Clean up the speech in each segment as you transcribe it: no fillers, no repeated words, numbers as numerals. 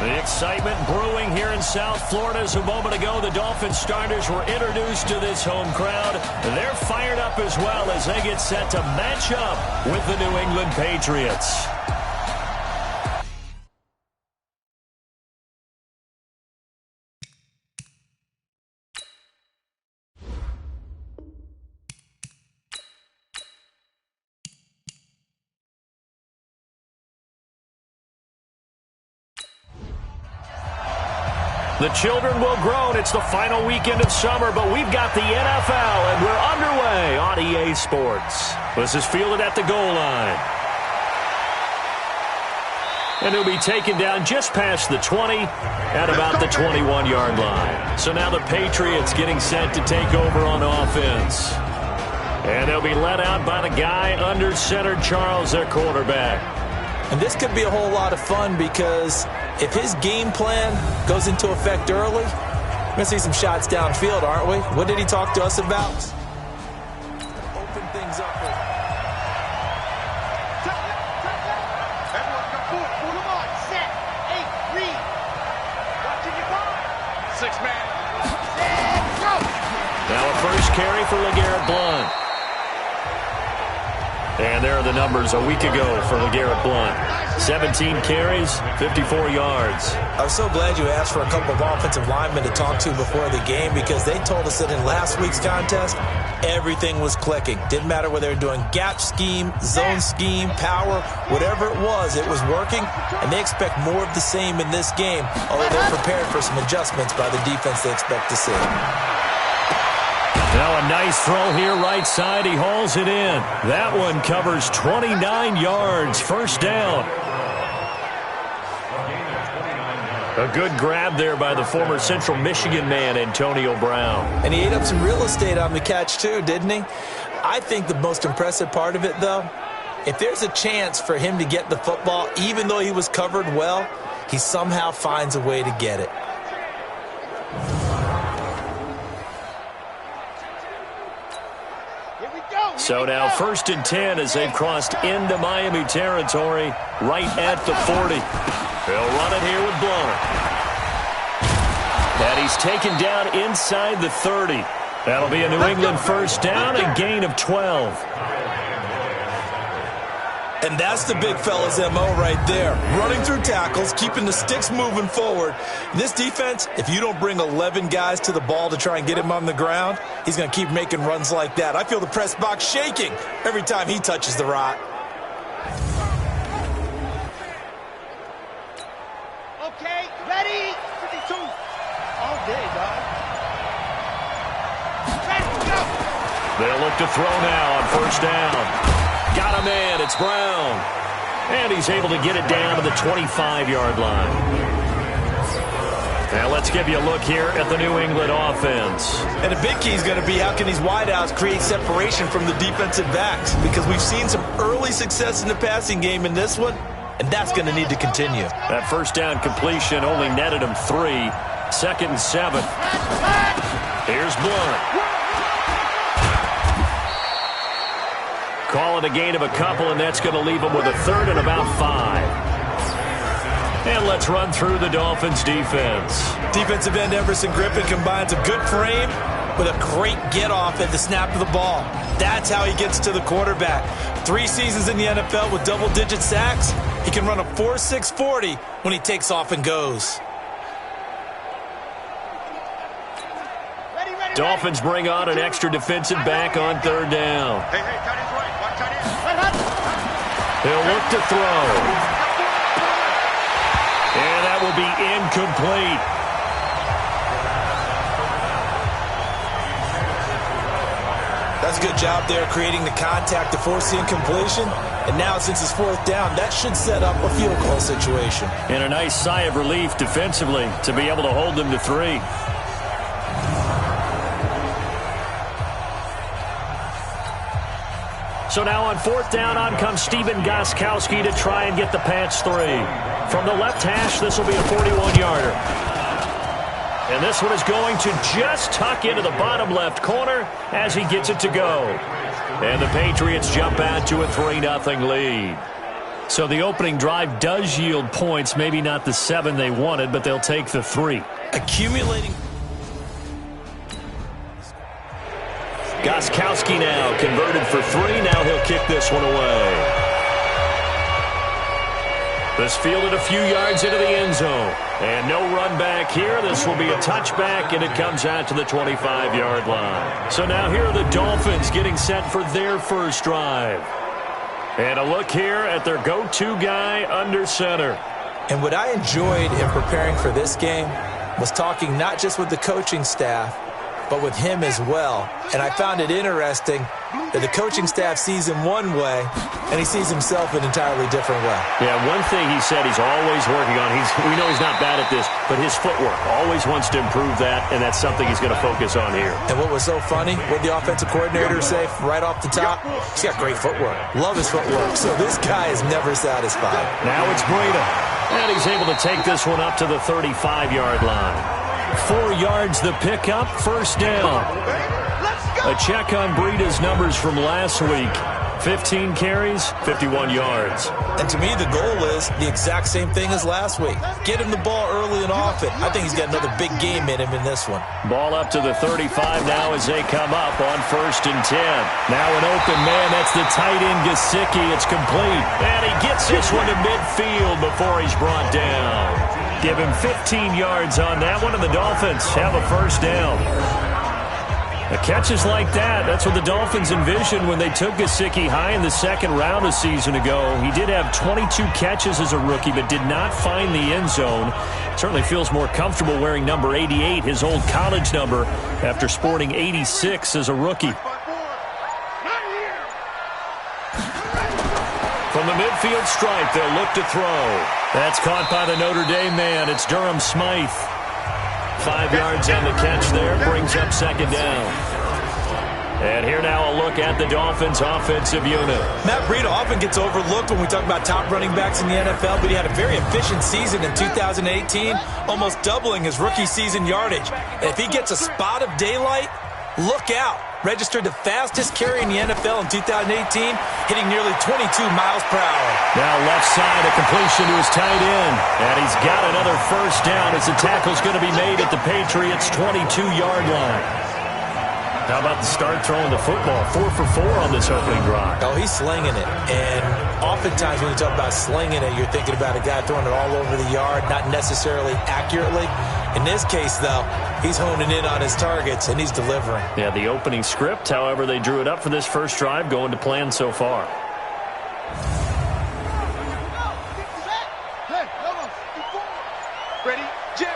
The excitement brewing here in South Florida as a moment ago. The Dolphins starters were introduced to this home crowd. They're fired up as well as they get set to match up with the New England Patriots. The children will groan. It's the final weekend of summer, but we've got the NFL, and we're underway on EA Sports. This is fielded at the goal line. And he'll be taken down just past the 20 at about the 21-yard line. So now the Patriots getting set to take over on offense. And they'll be led out by the guy under center, Charles, their quarterback. And this could be a whole lot of fun because if his game plan goes into effect early, we're going to see some shots downfield, aren't we? What did he talk to us about? Open things up. Everyone come forward. Pull them on. Set. 8. Read. Watching your ball. 6-man. Set. Go. Now a first carry for LeGarrette Blount. And there are the numbers a week ago for LeGarrette Blount. 17 carries, 54 yards. I was so glad you asked for a couple of offensive linemen to talk to before the game because they told us that in last week's contest, everything was clicking. Didn't matter whether they were doing gap scheme, zone scheme, power, whatever it was working, and they expect more of the same in this game, although they're prepared for some adjustments by the defense they expect to see. Now a nice throw here right side. He hauls it in. That one covers 29 yards. First down. A good grab there by the former Central Michigan man, Antonio Brown. And he ate up some real estate on the catch too, didn't he? I think the most impressive part of it, though, if there's a chance for him to get the football, even though he was covered well, he somehow finds a way to get it. So now 1st and 10 as they've crossed into Miami territory right at the 40. They'll run it here with Blount. And he's taken down inside the 30. That'll be a New England first down, a gain of 12. And that's the big fella's MO right there. Running through tackles, keeping the sticks moving forward. This defense, if you don't bring 11 guys to the ball to try and get him on the ground, he's going to keep making runs like that. I feel the press box shaking every time he touches the rock. Okay, ready? 52. All day, dog. Ready, go. They'll look to throw now on first down. Got him in. It's Brown. And he's able to get it down to the 25-yard line. Now let's give you a look here at the New England offense. And a big key is going to be how can these wideouts create separation from the defensive backs? Because we've seen some early success in the passing game in this one, and that's going to need to continue. That first down completion only netted him 3. 2nd and 7. Here's Blount. Call it a gain of a couple, and that's going to leave them with a 3rd and about 5. And let's run through the Dolphins' defense. Defensive end Everson Griffin combines a good frame with a great get-off at the snap of the ball. That's how he gets to the quarterback. 3 seasons in the NFL with double-digit sacks. He can run a 4.6 40 when he takes off and goes. Dolphins bring on an extra defensive back on 3rd down. Hey, tight end's right. Watch tight end. He'll look to throw. And that will be incomplete. That's a good job there creating the contact to force the incompletion. And now since it's 4th down, that should set up a field goal situation. And a nice sigh of relief defensively to be able to hold them to 3. So now on 4th down, on comes Stephen Gostkowski to try and get the Pats 3. From the left hash, this will be a 41-yarder. And this one is going to just tuck into the bottom left corner as he gets it to go. And the Patriots jump out to a 3-0 lead. So the opening drive does yield points, maybe not the 7 they wanted, but they'll take the 3. Accumulating. Gostkowski now converted for 3. Now he'll kick this one away. This fielded a few yards into the end zone. And no run back here. This will be a touchback, and it comes out to the 25-yard line. So now here are the Dolphins getting set for their first drive. And a look here at their go-to guy under center. And what I enjoyed in preparing for this game was talking not just with the coaching staff, but with him as well. And I found it interesting that the coaching staff sees him one way, and he sees himself an entirely different way. Yeah, one thing he said he's always working on, we know he's not bad at this, but his footwork, always wants to improve that, and that's something he's going to focus on here. And what was so funny, what the offensive coordinator say right off the top, he's got great footwork. Love his footwork. So this guy is never satisfied. Now it's Breida, and he's able to take this one up to the 35-yard line. 4 yards the pickup, first down. A check on Breida's numbers from last week. 15 carries, 51 yards. And to me, the goal is the exact same thing as last week. Get him the ball early and often. I think he's got another big game in him in this one. Ball up to the 35 now as they come up on 1st and 10. Now an open man. That's the tight end, Gesicki. It's complete. And he gets this one to midfield before he's brought down. Give him 15 yards on that one, and the Dolphins have a first down. The catches like that, that's what the Dolphins envisioned when they took Gesicki high in the 2nd round a season ago. He did have 22 catches as a rookie, but did not find the end zone. Certainly feels more comfortable wearing number 88, his old college number, after sporting 86 as a rookie. From the midfield stripe, they'll look to throw. That's caught by the Notre Dame man. It's Durham Smythe. 5 yards on the catch there, brings up 2nd down. And here now a look at the Dolphins' offensive unit. Matt Breida often gets overlooked when we talk about top running backs in the NFL, but he had a very efficient season in 2018, almost doubling his rookie season yardage. And if he gets a spot of daylight, look out. Registered the fastest carry in the NFL in 2018, hitting nearly 22 miles per hour. Now left side, a completion to his tight end. And he's got another first down as the tackle's going to be made at the Patriots' 22-yard line. How about the start throwing the football? 4 for 4 on this opening drive. Oh, he's slinging it. And oftentimes when you talk about slinging it, you're thinking about a guy throwing it all over the yard, not necessarily accurately. In this case, though, he's honing in on his targets, and he's delivering. Yeah, the opening script, however, they drew it up for this first drive, going to plan so far. Ready? Jim.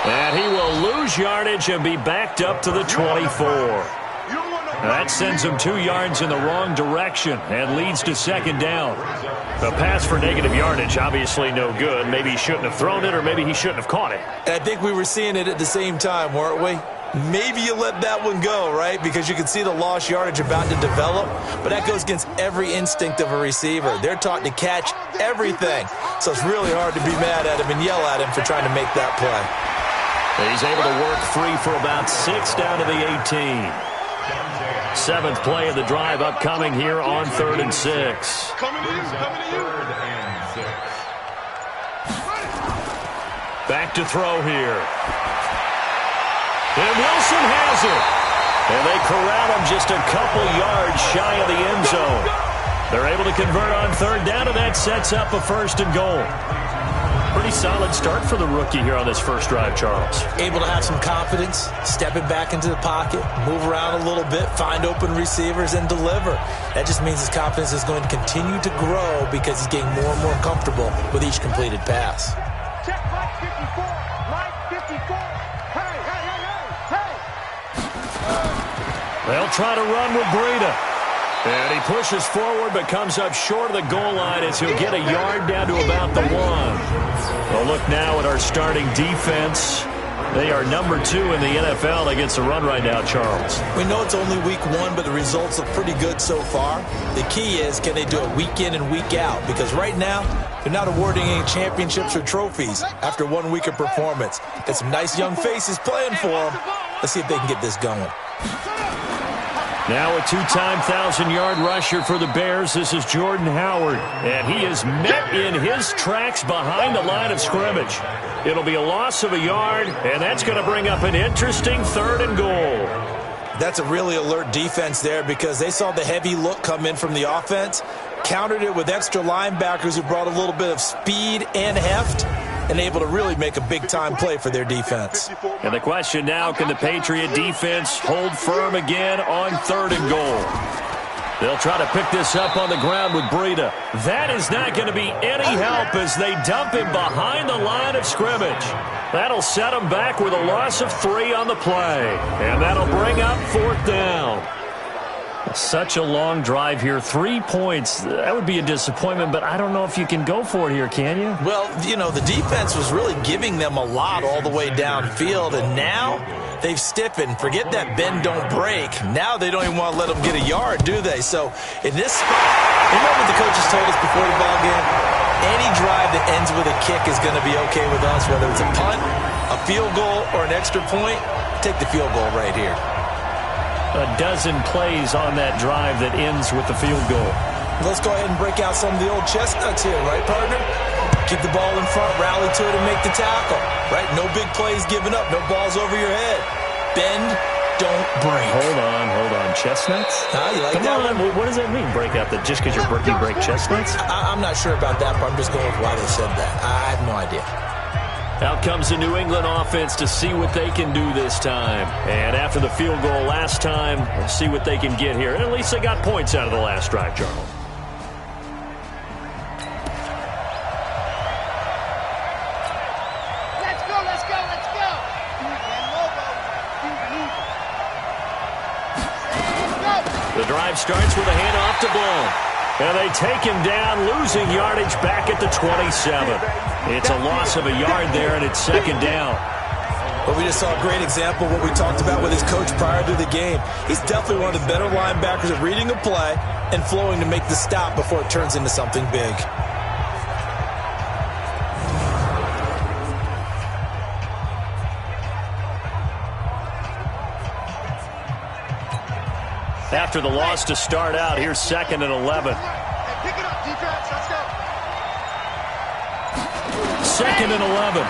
And he will lose yardage and be backed up to the 24. That sends him 2 yards in the wrong direction and leads to 2nd down. The pass for negative yardage, obviously no good. Maybe he shouldn't have thrown it, or maybe he shouldn't have caught it. And I think we were seeing it at the same time, weren't we? Maybe you let that one go, right? Because you can see the lost yardage about to develop. But that goes against every instinct of a receiver. They're taught to catch everything. So it's really hard to be mad at him and yell at him for trying to make that play. He's able to work free for about 6 down to the 18. 7th play of the drive upcoming here on 3rd and 6. Back to throw here. And Wilson has it. And they corral him just a couple yards shy of the end zone. They're able to convert on 3rd down, and that sets up a 1st and goal. Pretty solid start for the rookie here on this first drive, Charles. Able to have some confidence, stepping back into the pocket, move around a little bit, find open receivers, and deliver. That just means his confidence is going to continue to grow because he's getting more and more comfortable with each completed pass. Check Mike 54. Mike 54. Hey. They'll try to run with Breida. And he pushes forward but comes up short of the goal line as he'll get a yard down to about the 1. Well, look now at our starting defense. They are number 2 in the NFL against the run right now, Charles. We know it's only week 1, but the results look pretty good so far. The key is, can they do it week in and week out? Because right now, they're not awarding any championships or trophies after 1 week of performance. Got some nice young faces playing for them. Let's see if they can get this going. Now a two-time 1,000-yard rusher for the Bears. This is Jordan Howard. And he is met in his tracks behind the line of scrimmage. It'll be a loss of a yard, and that's going to bring up an interesting 3rd and goal. That's a really alert defense there because they saw the heavy look come in from the offense, countered it with extra linebackers who brought a little bit of speed and heft, and able to really make a big-time play for their defense. And the question now, can the Patriot defense hold firm again on 3rd and goal? They'll try to pick this up on the ground with Breida. That is not going to be any help as they dump him behind the line of scrimmage. That'll set him back with a loss of 3 on the play. And that'll bring up 4th down. Such a long drive here. 3 points. That would be a disappointment, but I don't know if you can go for it here, can you? Well, you know, the defense was really giving them a lot all the way downfield, and now they've stiffened. Forget that bend, don't break. Now they don't even want to let them get a yard, do they? So in this spot, you know what the coaches told us before the ball game? Any drive that ends with a kick is going to be okay with us, whether it's a punt, a field goal, or an extra point. Take the field goal right here. A dozen plays on that drive that ends with the field goal. Let's go ahead and break out some of the old chestnuts here, right, partner? Keep the ball in front, rally to it, and make the tackle, right? No big plays given up, no balls over your head. Bend, don't break. Hold on. Chestnuts? You like Come that on. one? What does that mean, break out? That just because you break chestnuts? I'm not sure about that, but I'm just going with why they said that. I have no idea. Out comes the New England offense to see what they can do this time. And after the field goal last time, we'll see what they can get here. At least they got points out of the last drive, Charles. Let's go. The drive starts with a handoff to Blount. And they take him down, losing yardage back at the 27. It's a loss of a yard there, and it's 2nd down. Well, we just saw a great example of what we talked about with his coach prior to the game. He's definitely one of the better linebackers at reading a play and flowing to make the stop before it turns into something big. After the loss to start out, here's 2nd and 11. Pick it up, defense. Let's go. 2nd and 11.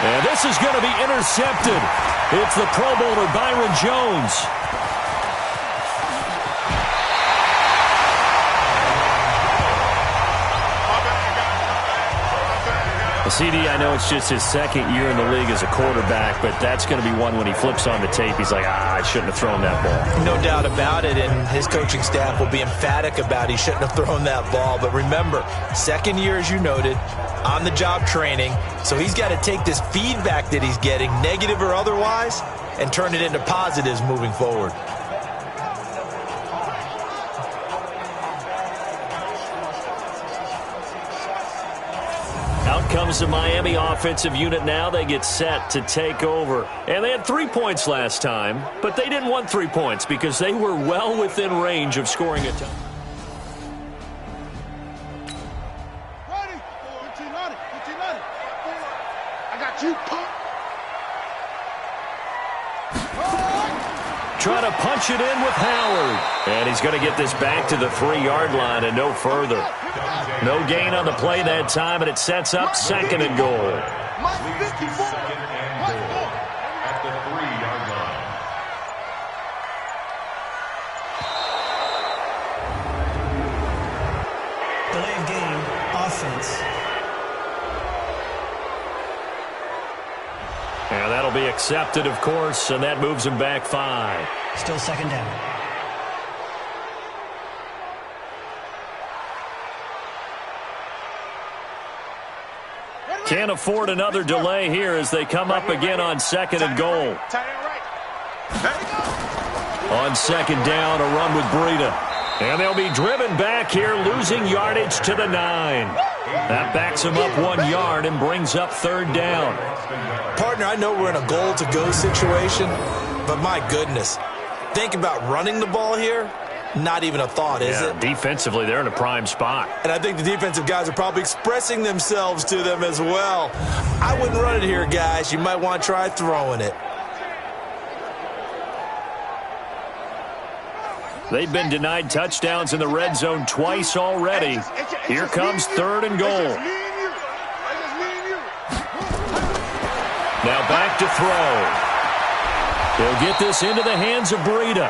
And this is going to be intercepted. It's the Pro Bowler Byron Jones. CD, I know it's just his 2nd year in the league as a quarterback, but that's going to be one when he flips on the tape. He's like, I shouldn't have thrown that ball. No doubt about it, and his coaching staff will be emphatic about he shouldn't have thrown that ball. But remember, 2nd year, as you noted, on-the-job training, so he's got to take this feedback that he's getting, negative or otherwise, and turn it into positives moving forward. Out comes the Miami offensive unit now. They get set to take over. And they had 3 points last time, but they didn't want 3 points because they were well within range of scoring a touchdown. Ready? 1500. I got you, punk. Try to punch it in with Howard. And he's going to get this back to the 3-yard line and no further. No gain on the play that time, and it sets up 2nd and goal. At the 3-yard line. Delay of game, offense. And that'll be accepted, of course, and that moves him back 5. Still 2nd down. Can't afford another delay here as they come up again on 2nd and goal. On 2nd down, a run with Breida. And they'll be driven back here, losing yardage to the 9. That backs them up 1 yard and brings up 3rd down. Partner, I know we're in a goal-to-go situation, but my goodness, think about running the ball here. Not even a thought, is it? Defensively, they're in a prime spot. And I think the defensive guys are probably expressing themselves to them as well. I wouldn't run it here, guys. You might want to try throwing it. They've been denied touchdowns in the red zone twice already. Here comes 3rd and goal. Now back to throw. He'll get this into the hands of Breida.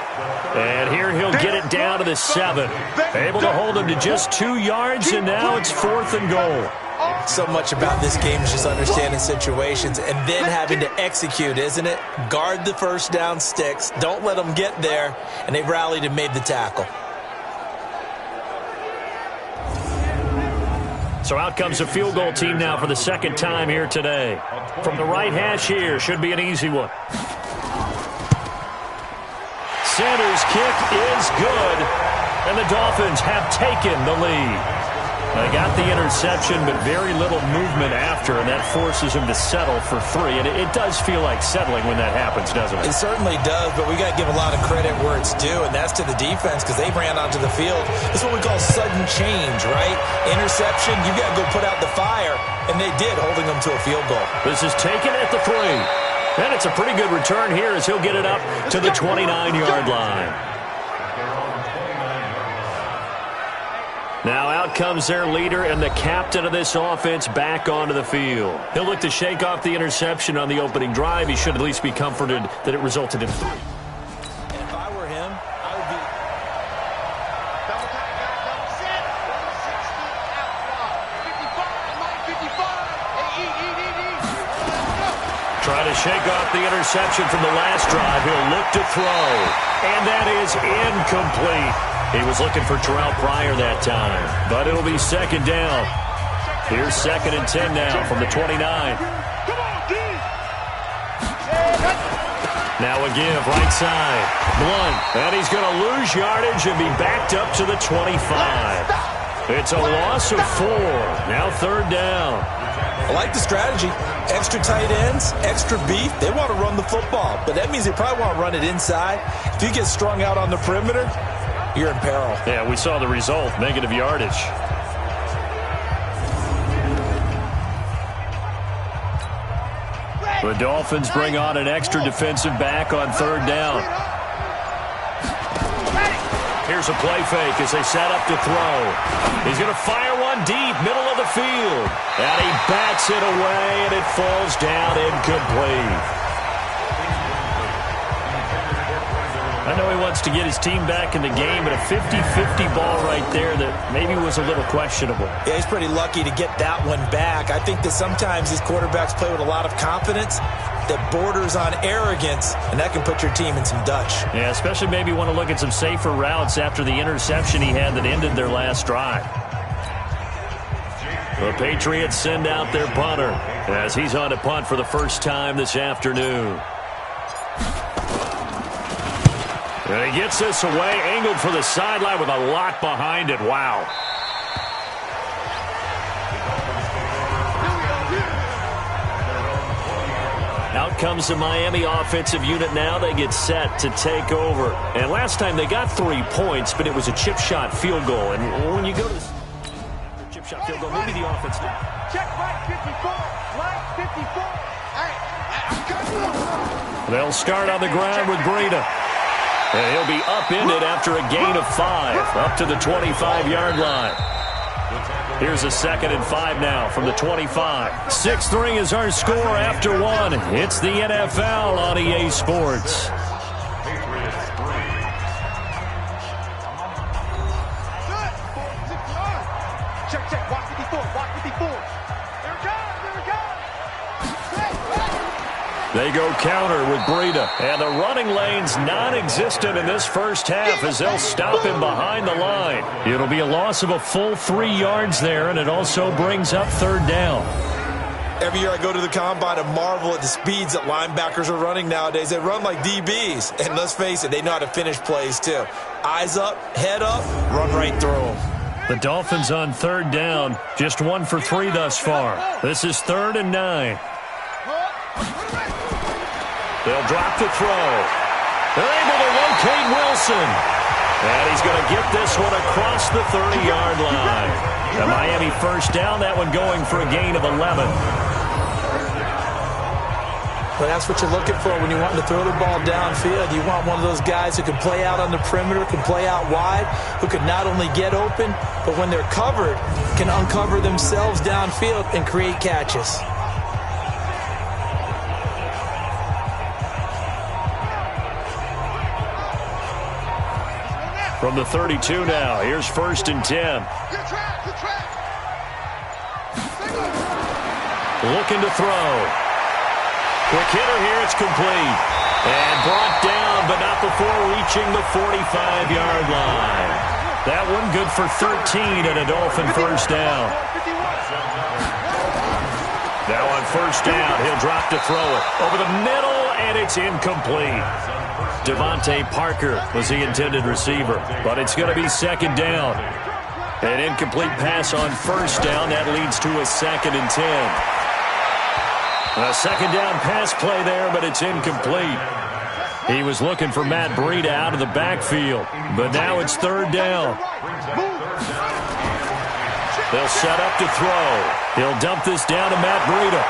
And here he'll get it down to the 7. Able to hold him to just 2 yards, and now it's 4th and goal. So much about this game is just understanding situations and then having to execute, isn't it? Guard the first down sticks. Don't let them get there. And they rallied and made the tackle. So out comes a field goal team now for the 2nd time here today. From the right hash here, should be an easy one. Sanders' kick is good, and the Dolphins have taken the lead. They got the interception, but very little movement after, and that forces him to settle for 3. And it does feel like settling when that happens, doesn't it? It certainly does, but we got to give a lot of credit where it's due, and that's to the defense because they ran onto the field. It's what we call sudden change, right? Interception, you got to go put out the fire, and they did, holding them to a field goal. This is taken at the 3. And it's a pretty good return here as he'll get it up to the 29-yard line. Now out comes their leader and the captain of this offense back onto the field. He'll look to shake off the interception on the opening drive. He should at least be comforted that it resulted in 3. And if I were him, I would be... Double time, double set. 160 out wide. 55, 55. Hey, eat. Trying to shake off the interception from the last drive. He'll look to throw. And that is incomplete. He was looking for Terrell Pryor that time, but it'll be 2nd down. Here's 2nd and 10 now from the 29. Now a give, right side. Blunt, and he's going to lose yardage and be backed up to the 25. It's a loss of 4. Now 3rd down. I like the strategy. Extra tight ends, extra beef. They want to run the football, but that means they probably want to run it inside. If you get strung out on the perimeter, you're in peril. Yeah, we saw the result, negative yardage. The Dolphins bring on an extra defensive back on 3rd down. Here's a play fake as they set up to throw. He's going to fire one deep, middle of the field. And he bats it away, and it falls down incomplete. I know he wants to get his team back in the game, but a 50-50 ball right there that maybe was a little questionable. Yeah, he's pretty lucky to get that one back. I think that sometimes these quarterbacks play with a lot of confidence that borders on arrogance, and that can put your team in some Dutch. Yeah, especially maybe want to look at some safer routes after the interception he had that ended their last drive. The Patriots send out their punter as he's on to punt for the first time this afternoon. And he gets this away, angled for the sideline with a lot behind it. Wow. Out comes the Miami offensive unit now. They get set to take over. And last time they got 3 points, but it was a chip shot field goal. And when you go to chip shot field goal, maybe the offense did. Check right 54. Right 54. They'll start on the ground with Breida. And he'll be upended after a gain of 5, up to the 25-yard line. Here's a 2nd and 5 now from the 25. 6-3 is our score after 1. It's the NFL on EA Sports. Check. Watch 54. Watch 54. There it goes. There it goes. They go counter with Breida. And the running lane's non-existent in this first half as they'll stop him behind the line. It'll be a loss of a full 3 yards there, and it also brings up 3rd down. Every year I go to the combine and marvel at the speeds that linebackers are running nowadays. They run like DBs. And let's face it, they know how to finish plays too. Eyes up, head up, run right through them. The Dolphins on 3rd down, just 1 for 3 thus far. This is 3rd and 9. They'll drop the throw. They're able to locate Wilson. And he's going to get this one across the 30-yard line. The Miami first down, that one going for a gain of 11. But that's what you're looking for when you want to throw the ball downfield. You want one of those guys who can play out on the perimeter, can play out wide, who can not only get open, but when they're covered, can uncover themselves downfield and create catches. From the 32 now, here's 1st and 10. Looking to throw. Quick hitter here, it's complete. And brought down, but not before reaching the 45-yard line. That one good for 13 and a Dolphin first down. Now on first down, he'll drop to throw it. Over the middle, and it's incomplete. Devontae Parker was the intended receiver, but it's going to be 2nd down. An incomplete pass on first down. That leads to a 2nd and 10. A 2nd down pass play there, but it's incomplete. He was looking for Matt Breida out of the backfield, but now it's 3rd down. They'll set up to throw. He'll dump this down to Matt Breida.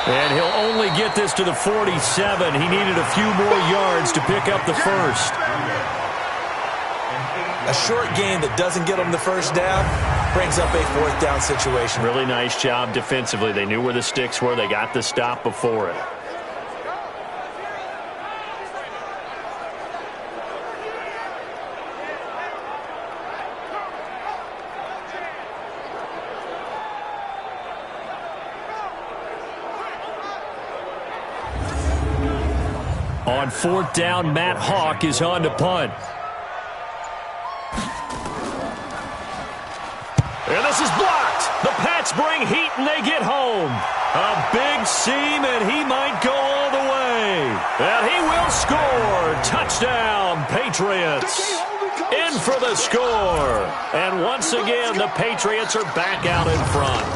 And he'll only get this to the 47. He needed a few more yards to pick up the first. A short game that doesn't get them the first down brings up a 4th down situation. Really nice job defensively. They knew where the sticks were. They got the stop before it. On 4th down, Matt Hawk is on to punt. And this is blocked. The Pats bring heat and they get home. A big seam and he might go all the way. And he will score. Touchdown, Patriots. In for the score. And once again, the Patriots are back out in front.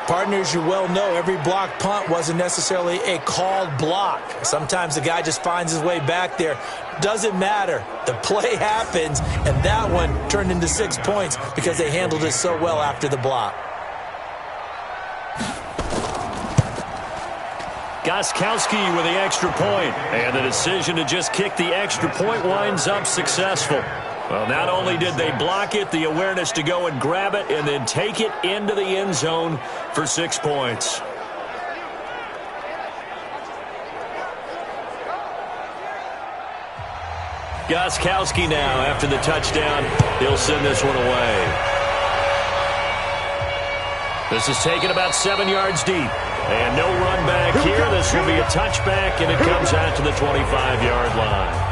Partners, you well know every block punt wasn't necessarily a called block. Sometimes the guy just finds his way back there. Doesn't matter. The play happens, and that one turned into 6 points because they handled it so well after the block. Gostkowski with the extra point, and the decision to just kick the extra point winds up successful. Well, not only did they block it, the awareness to go and grab it and then take it into the end zone for 6 points. Gostkowski now after the touchdown. He'll send this one away. This is taken about 7 yards deep. And no run back here. This will be a touchback, and it comes out to the 25-yard line.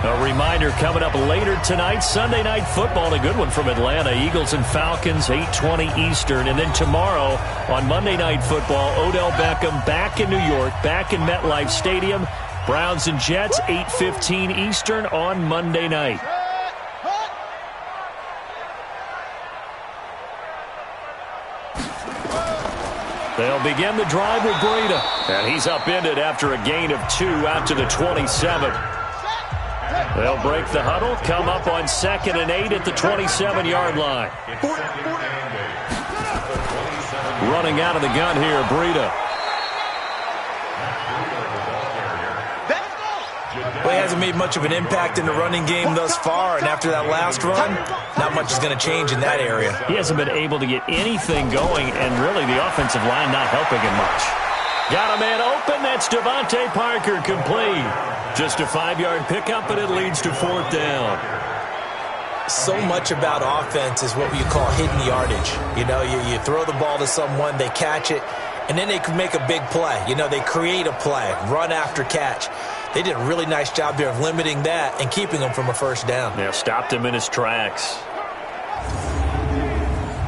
A reminder coming up later tonight, Sunday Night Football, a good one from Atlanta. Eagles and Falcons, 8:20 Eastern. And then tomorrow on Monday Night Football, Odell Beckham back in New York, back in MetLife Stadium. Browns and Jets, 8:15 Eastern on Monday night. They'll begin the drive with Breida. And he's upended after a gain of 2 out to the 27. They'll break the huddle, come up on 2nd and 8 at the 27-yard line. Running out of the gun here, Breida. Well, he hasn't made much of an impact in the running game thus far, and after that last run, not much is going to change in that area. He hasn't been able to get anything going, and really the offensive line not helping him much. Got a man open. That's Devontae Parker, complete. Just a 5-yard pickup, and it leads to 4th down. So much about offense is what you call hidden yardage. You know, you throw the ball to someone, they catch it, and then they can make a big play. You know, they create a play, run after catch. They did a really nice job there of limiting that and keeping him from a first down. Yeah, stopped him in his tracks.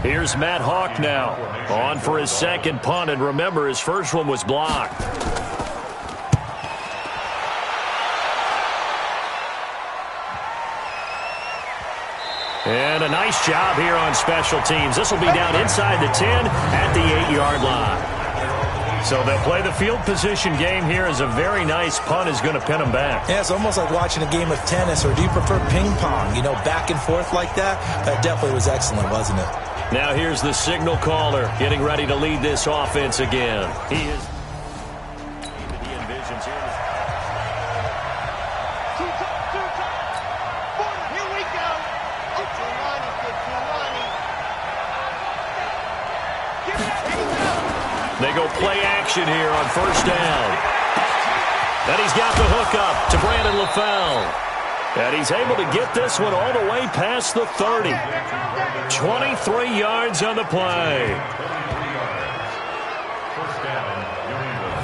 Here's Matt Hawk now, on for his 2nd punt, and remember, his first one was blocked. And a nice job here on special teams. This will be down inside the 10 at the 8-yard line. So they'll play the field position game here as a very nice punt is going to pin them back. Yeah, it's almost like watching a game of tennis, or do you prefer ping pong? You know, back and forth like that? That definitely was excellent, wasn't it? Now here's the signal caller getting ready to lead this offense again. He is. He envisions here. Here we go. Get your money, get your money. Give it up, here you go. They go play action here on first down. And he's got the hook up to Brandon LaFell. And he's able to get this one all the way past the 30. 23 yards on the play. First down, New England.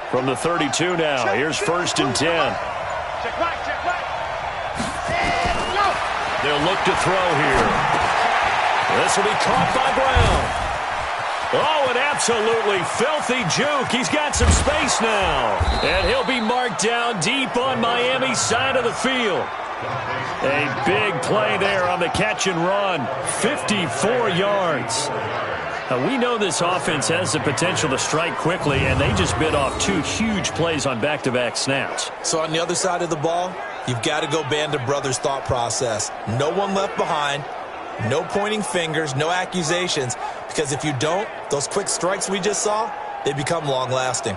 From the 32 now, here's first and 10. Check right, check right. And go. They'll look to throw here. This will be caught by Brown. Oh, an absolutely filthy juke. He's got some space now. And he'll be marked down deep on Miami's side of the field. A big play there on the catch and run. 54 yards. Now, we know this offense has the potential to strike quickly, and they just bit off two huge plays on back-to-back snaps. So on the other side of the ball, you've got to go Band of Brothers thought process. No one left behind, no pointing fingers, no accusations, because if you don't, those quick strikes we just saw, they become long-lasting.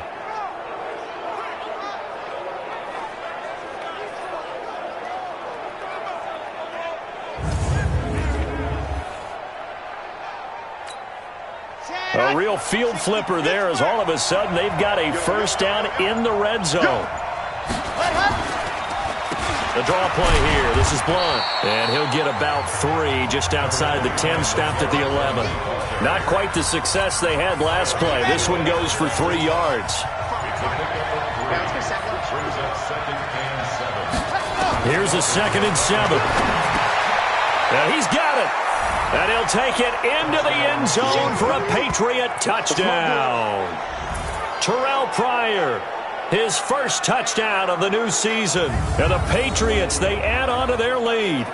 A real field flipper there as all of a sudden they've got a first down in the red zone. The draw play here. This is Blunt. And he'll get about 3 just outside the 10, stopped at the 11. Not quite the success they had last play. This one goes for 3 yards. Here's a 2nd and 7. Now he's got it. And he'll take it into the end zone for a Patriot touchdown. Terrell Pryor, his first touchdown of the new season. And the Patriots, they add on to their lead.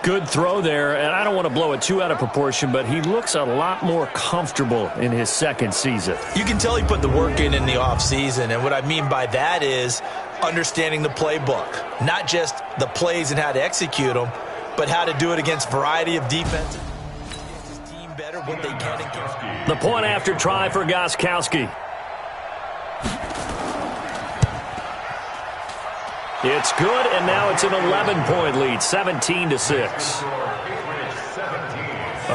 Good throw there, and I don't want to blow it too out of proportion, but he looks a lot more comfortable in his second season. You can tell he put the work in the offseason, and what I mean by that is understanding the playbook. Not just the plays and how to execute them, but how to do it against a variety of defenses. His team better what they can against. The point after try for Gostkowski. It's good, and now it's an 11-point lead, 17-6.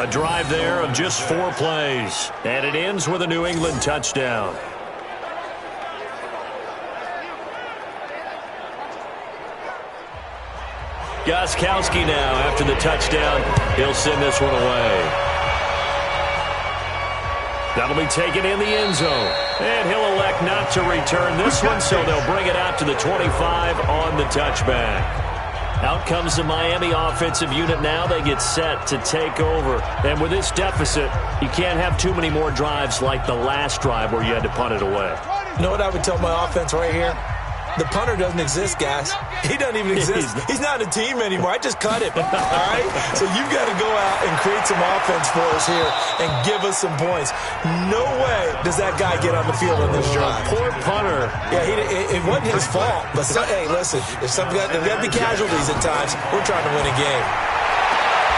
A drive there of just 4 plays, and it ends with a New England touchdown. Gostkowski now, after the touchdown, he'll send this one away. That'll be taken in the end zone. And he'll elect not to return this one, so they'll bring it out to the 25 on the touchback. Out comes the Miami offensive unit now. They get set to take over. And with this deficit, you can't have too many more drives like the last drive where you had to punt it away. You know what I would tell my offense right here? The punter doesn't exist, guys. He doesn't even exist. He's not a team anymore. I just cut him. All right? So you've got to go out and create some offense for us here and give us some points. No way does that guy get on the field on this drive. Poor punter. Yeah, it wasn't his fault. But, hey, listen, if there's got to be casualties at times, we're trying to win a game.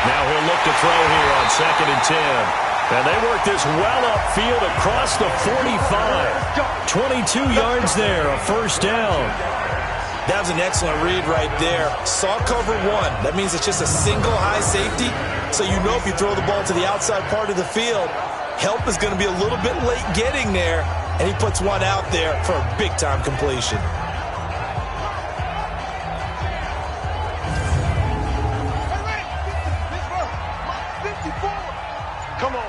Now he'll look to throw here on 2nd and 10. And they work this well upfield across the 45. 22 yards there, a first down. That was an excellent read right there. Saw cover 1. That means it's just a single high safety. So you know if you throw the ball to the outside part of the field, help is going to be a little bit late getting there. And he puts one out there for a big-time completion. Come on.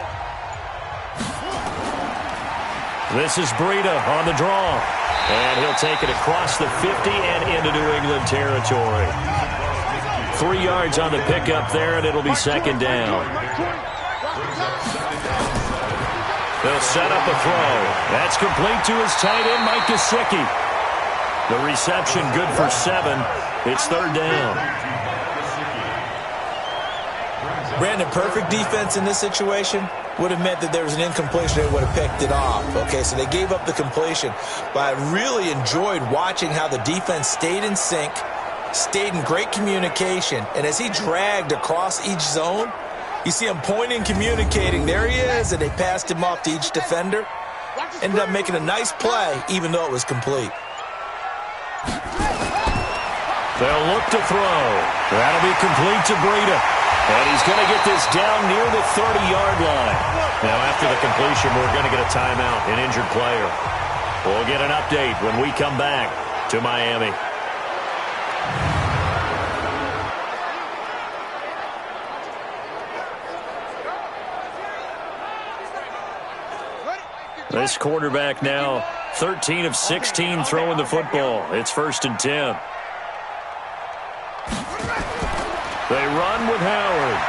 This is Breida on the draw. And he'll take it across the 50 and into New England territory. 3 yards on the pickup there, and it'll be 2nd down. They'll set up a throw. That's complete to his tight end, Mike Gesicki. The reception good for 7. It's third down. Brandon, perfect defense in this situation would have meant that there was an incompletion. They would have picked it off. Okay, so they gave up the completion. But I really enjoyed watching how the defense stayed in sync, stayed in great communication. And as he dragged across each zone, you see him pointing, communicating. There he is, and they passed him off to each defender. Ended up making a nice play, even though it was complete. They'll look to throw. That'll be complete to Breida. And he's going to get this down near the 30-yard line. Now, after the completion, we're going to get a timeout, an injured player. We'll get an update when we come back to Miami. This quarterback now 13 of 16 throwing the football. It's 1st and 10. They run with Howard.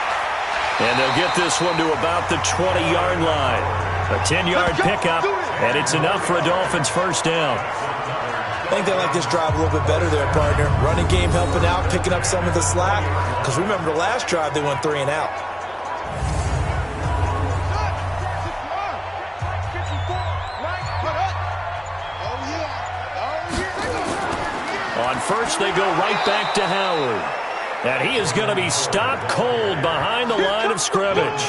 And they'll get this one to about the 20-yard line. A 10-yard pickup, and it's enough for a Dolphins first down. I think they like this drive a little bit better there, partner. Running game helping out, picking up some of the slack. Because remember, the last drive they went 3 and out. On first, they go right back to Howard. And he is going to be stopped cold behind the line of scrimmage.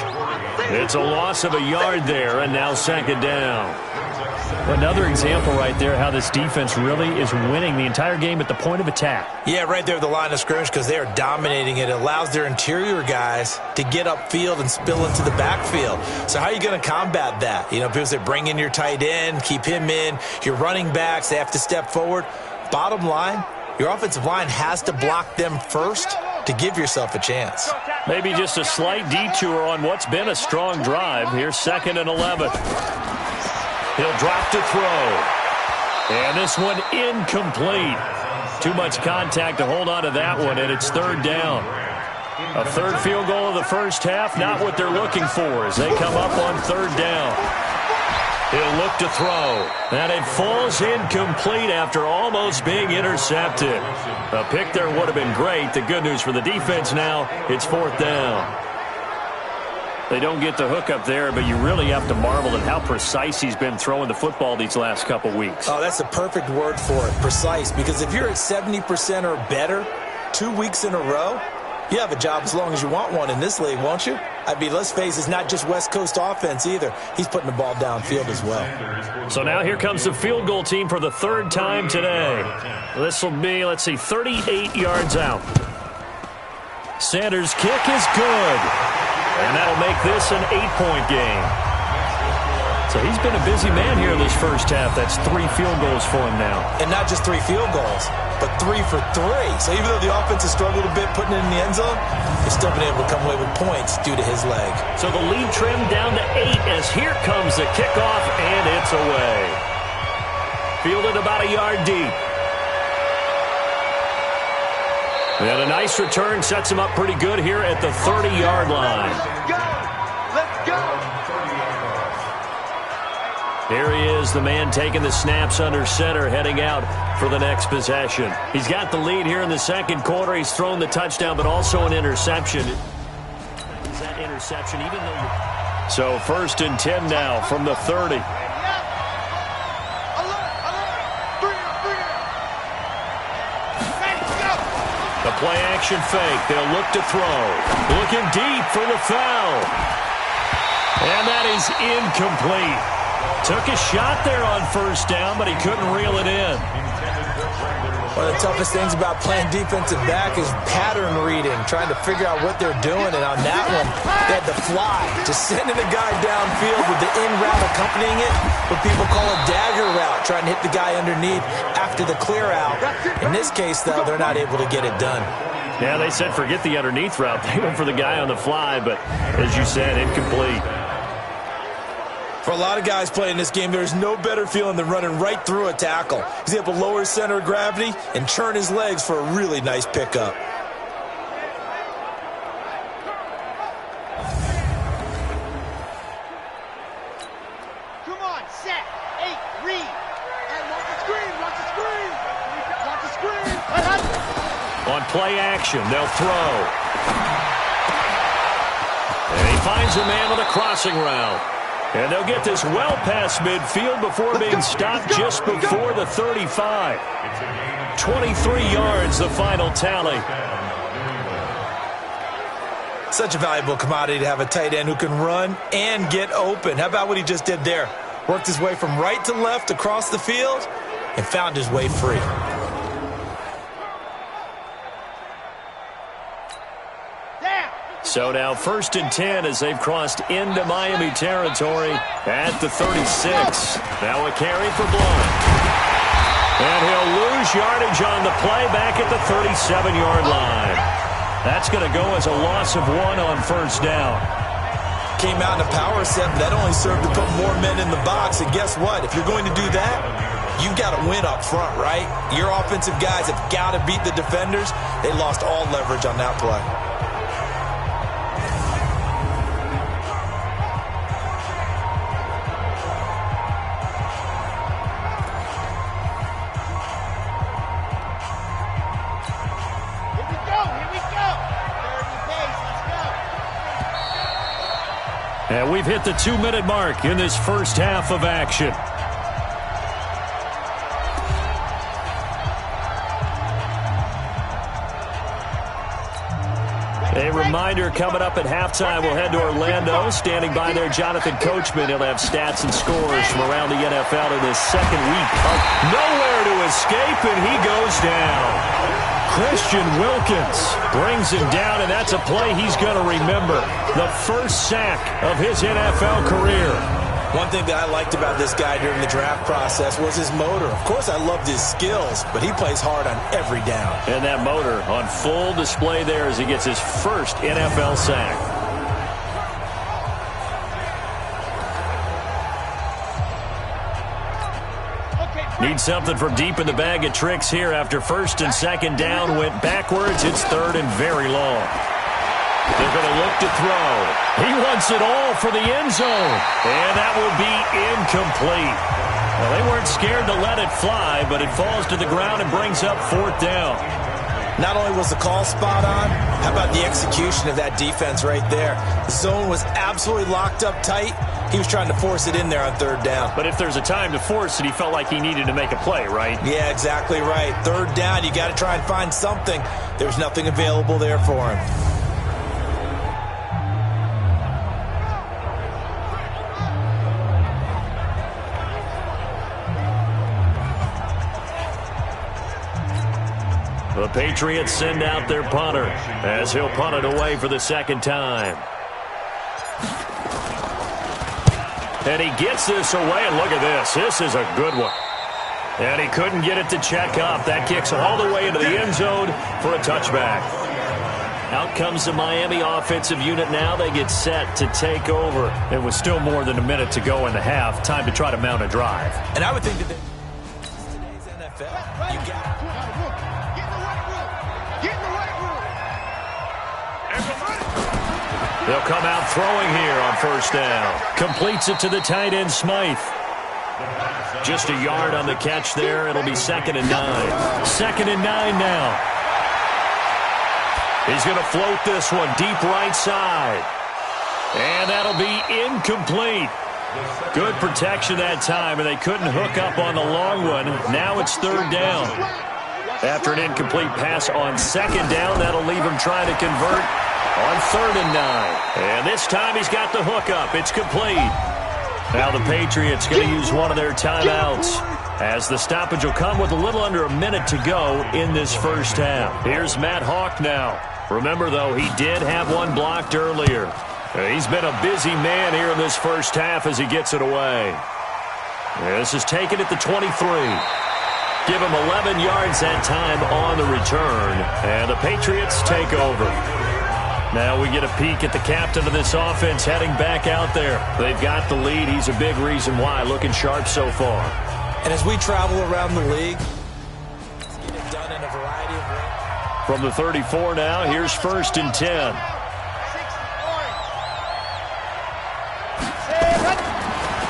It's a loss of a yard there, and now 2nd down. Another example right there how this defense really is winning the entire game at the point of attack. Yeah, right there at the line of scrimmage because they are dominating it. It allows their interior guys to get upfield and spill into the backfield. So how are you going to combat that? You know, people say bring in your tight end, keep him in. Your running backs, they have to step forward. Bottom line, your offensive line has to block them first to give yourself a chance. Maybe just a slight detour on what's been a strong drive. Here's 2nd and 11. He'll drop to throw. And this one incomplete. Too much contact to hold on to that one, and it's 3rd down. A 3rd field goal of the first half, not what they're looking for as they come up on 3rd down. He'll look to throw. And it falls incomplete after almost being intercepted. A pick there would have been great. The good news for the defense now, it's 4th down. They don't get the hook up there, but you really have to marvel at how precise he's been throwing the football these last couple weeks. Oh, that's the perfect word for it, precise. Because if you're at 70% or better 2 weeks in a row, you have a job as long as you want one in this league, won't you? I mean, let's face it, it's not just West Coast offense either. He's putting the ball downfield as well. So now here comes the field goal team for the 3rd time today. This will be, let's see, 38 yards out. Sanders' kick is good. And that'll make this an 8-point game. So he's been a busy man here in this first half. That's 3 field goals for him now. And not just 3 field goals, but 3 for 3. So even though the offense has struggled a bit putting it in the end zone, they've still been able to come away with points due to his leg. So the lead trimmed down to 8 as here comes the kickoff, and it's away. Fielded about a yard deep. And a nice return sets him up pretty good here at the 30-yard line. Let's go! Here he is, the man taking the snaps under center, heading out for the next possession. He's got the lead here in the 2nd quarter. He's thrown the touchdown, but also an interception. Is that interception, even though... So 1st and 10 now from the 30. The play-action fake. They'll look to throw. Looking deep for the foul. And that is incomplete. Took a shot there on 1st down, but he couldn't reel it in. One of the toughest things about playing defensive back is pattern reading, trying to figure out what they're doing. And on that one, they had to fly, just sending a guy downfield with the in route accompanying it, what people call a dagger route, trying to hit the guy underneath after the clear out. In this case, though, they're not able to get it done. Yeah, they said forget the underneath route. They went for the guy on the fly, but as you said, incomplete. For a lot of guys playing this game, there's no better feeling than running right through a tackle. He's able to lower his center of gravity and turn his legs for a really nice pickup. set, 8, read. And watch the screen, watch the screen. Watch the screen. On play action, they'll throw. And he finds a man with a crossing route. And they'll get this well past midfield before being stopped just before the 35. 23 yards, the final tally. Such a valuable commodity to have a tight end who can run and get open. How about what he just did there? Worked his way from right to left across the field and found his way free. So now 1st and 10 as they've crossed into Miami territory at the 36. Now a carry for Blount. And he'll lose yardage on the play back at the 37-yard line. That's going to go as a loss of 1 on 1st down. Came out in a power set, but that only served to put more men in the box. And guess what? If you're going to do that, you've got to win up front, right? Your offensive guys have got to beat the defenders. They lost all leverage on that play. And we've hit the 2-minute mark in this first half of action. A reminder coming up at halftime, we'll head to Orlando. Standing by there, Jonathan Coachman. He'll have stats and scores from around the NFL in this second week. Nowhere to escape, and he goes down. Christian Wilkins brings him down, and that's a play he's going to remember. The first sack of his NFL career. One thing that I liked about this guy during the draft process was his motor. Of course, I loved his skills, but he plays hard on every down. And that motor on full display there as he gets his first NFL sack. Need something from deep in the bag of tricks here after 1st and 2nd down went backwards. It's 3rd and very long. They're going to look to throw. He wants it all for the end zone. And that will be incomplete. Well, they weren't scared to let it fly, but it falls to the ground and brings up 4th down. Not only was the call spot on, how about the execution of that defense right there? The zone was absolutely locked up tight. He was trying to force it in there on 3rd down. But if there's a time to force it, he felt like he needed to make a play, right? Yeah, exactly right. 3rd down, you got to try and find something. There's nothing available there for him. The Patriots send out their punter as he'll punt it away for the 2nd time. And he gets this away, and look at this. This is a good one. And he couldn't get it to check up. That kicks all the way into the end zone for a touchback. Out comes the Miami offensive unit now. They get set to take over. It was still more than a minute to go in the half. Time to try to mount a drive. And I would think that today's NFL, you got They'll come out throwing here on 1st down. Completes it to the tight end, Smythe. Just a yard on the catch there. It'll be 2nd and 9. 2nd and 9 now. He's going to float this one deep right side. And that'll be incomplete. Good protection that time, and they couldn't hook up on the long one. Now it's 3rd down. After an incomplete pass on 2nd down, that'll leave him trying to convert on 3rd and 9. And this time he's got the hookup. It's complete. Now the Patriots going to use one of their timeouts as the stoppage will come with a little under a minute to go in this first half. Here's Matt Hawk now. Remember, though, he did have one blocked earlier. He's been a busy man here in this first half as he gets it away. This is taken at the 23. Give him 11 yards that time on the return. And the Patriots take over. Now we get a peek at the captain of this offense heading back out there. They've got the lead. He's a big reason why. Looking sharp so far. And as we travel around the league, it's getting done in a variety of ways. From the 34 now, here's 1st and 10.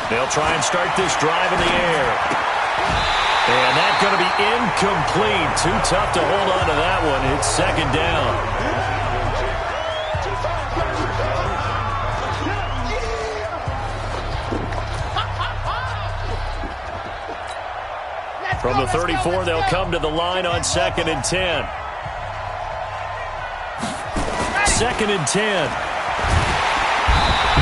They'll try and start this drive in the air. And that's going to be incomplete. Too tough to hold on to that one. It's second down. From the 34, they'll come to the line on 2nd and 10. 2nd and 10.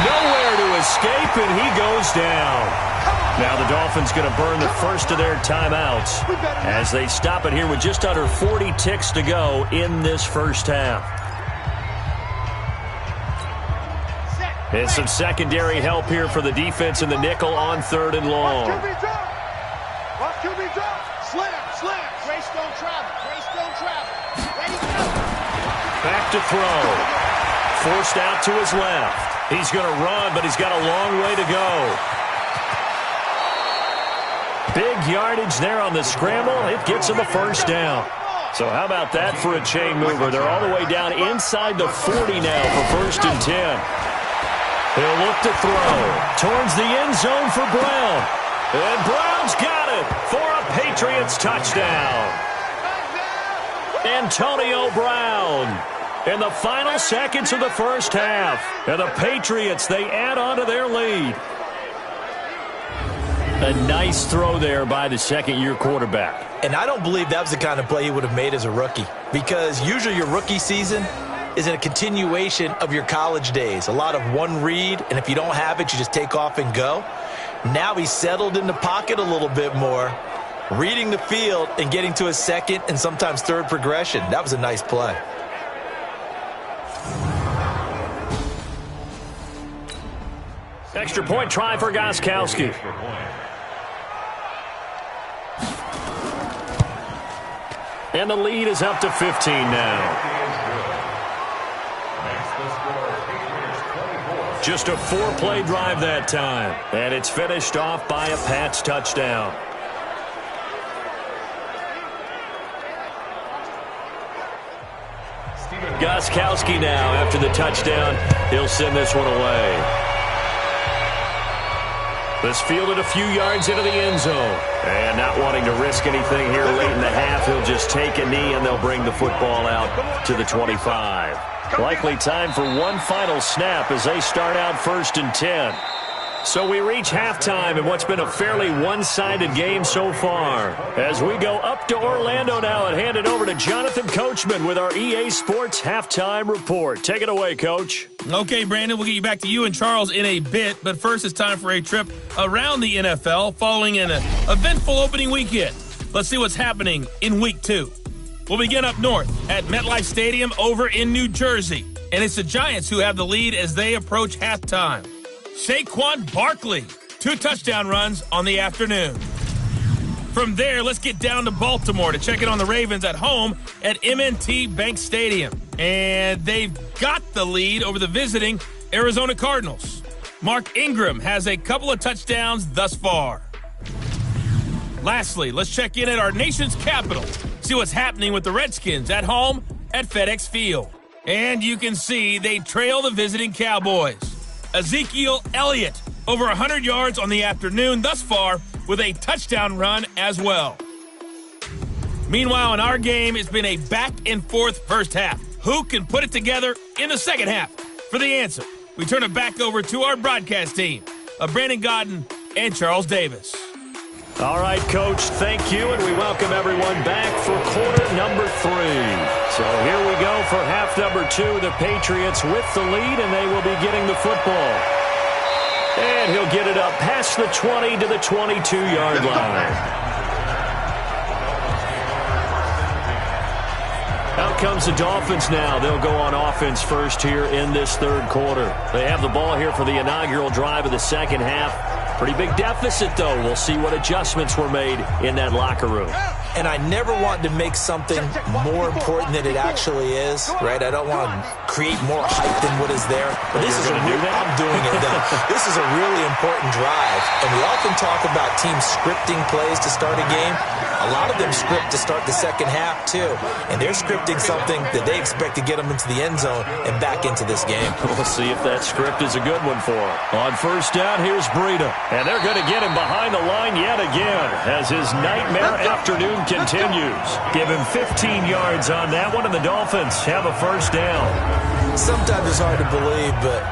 Nowhere to escape, and he goes down. Now the Dolphins going to burn the first of their timeouts as they stop it here with just under 40 ticks to go in this first half. And some secondary help here for the defense in the nickel on 3rd and long. Grace don't travel. Ready, go. Back to throw. Forced out to his left. He's going to run, but he's got a long way to go. Big yardage there on the scramble. It gets him a first down. So how about that for a chain mover? They're all the way down inside the 40 now for 1st and 10. He'll look to throw. Towards the end zone for Brown. And Brown's got it for a Patriots touchdown. Antonio Brown in the final seconds of the first half. And the Patriots, they add on to their lead. A nice throw there by the second-year quarterback. And I don't believe that was the kind of play he would have made as a rookie, because usually your rookie season is a continuation of your college days. A lot of one read, and if you don't have it, you just take off and go. Now he's settled in the pocket a little bit more, reading the field and getting to his second and sometimes third progression. That was a nice play. Extra point try for Gostkowski. And the lead is up to 15 now. Just a 4-play drive that time. And it's finished off by a Pats touchdown. Gostkowski now after the touchdown. He'll send this one away. This fielded a few yards into the end zone. And not wanting to risk anything here late in the half, he'll just take a knee and they'll bring the football out to the 25. Likely time for one final snap as they start out 1st and 10. So we reach halftime in what's been a fairly one-sided game so far. As we go up to Orlando now and hand it over to Jonathan Coachman with our EA Sports Halftime Report. Take it away, Coach. Okay, Brandon, we'll get you back to you and Charles in a bit, but first it's time for a trip around the NFL following an eventful opening weekend. Let's see what's happening in Week 2. We'll begin up north at MetLife Stadium over in New Jersey, and it's the Giants who have the lead as they approach halftime. Saquon Barkley, 2 touchdown runs on the afternoon. From there, let's get down to Baltimore to check in on the Ravens at home at M&T Bank Stadium. And they've got the lead over the visiting Arizona Cardinals. Mark Ingram has a couple of touchdowns thus far. Lastly, let's check in at our nation's capital. See what's happening with the Redskins at home at FedEx Field. And you can see they trail the visiting Cowboys. Ezekiel Elliott, over 100 yards on the afternoon thus far with a touchdown run as well. Meanwhile, in our game, it's been a back-and-forth first half. Who can put it together in the second half? For the answer, we turn it back over to our broadcast team of Brandon Godden and Charles Davis. All right, Coach, thank you, and we welcome everyone back for quarter number 3. So here we go for half number 2. The Patriots with the lead, and they will be getting the football. And he'll get it up past the 20 to the 22-yard line. Out comes the Dolphins now. They'll go on offense first here in this third quarter. They have the ball here for the inaugural drive of the second half. Pretty big deficit, though. We'll see what adjustments were made in that locker room. And I never want to make something more important than it actually is, right? I don't want to create more hype than what is there. But this is I'm doing it, though. This is a really important drive. And we often talk about teams scripting plays to start a game. A lot of them script to start the second half, too. And they're scripting something that they expect to get them into the end zone and back into this game. We'll see if that script is a good one for them. On first down, here's Breida. And they're going to get him behind the line yet again as his nightmare afternoon continues. Give him 15 yards on that one, and the Dolphins have a first down. Sometimes it's hard to believe, but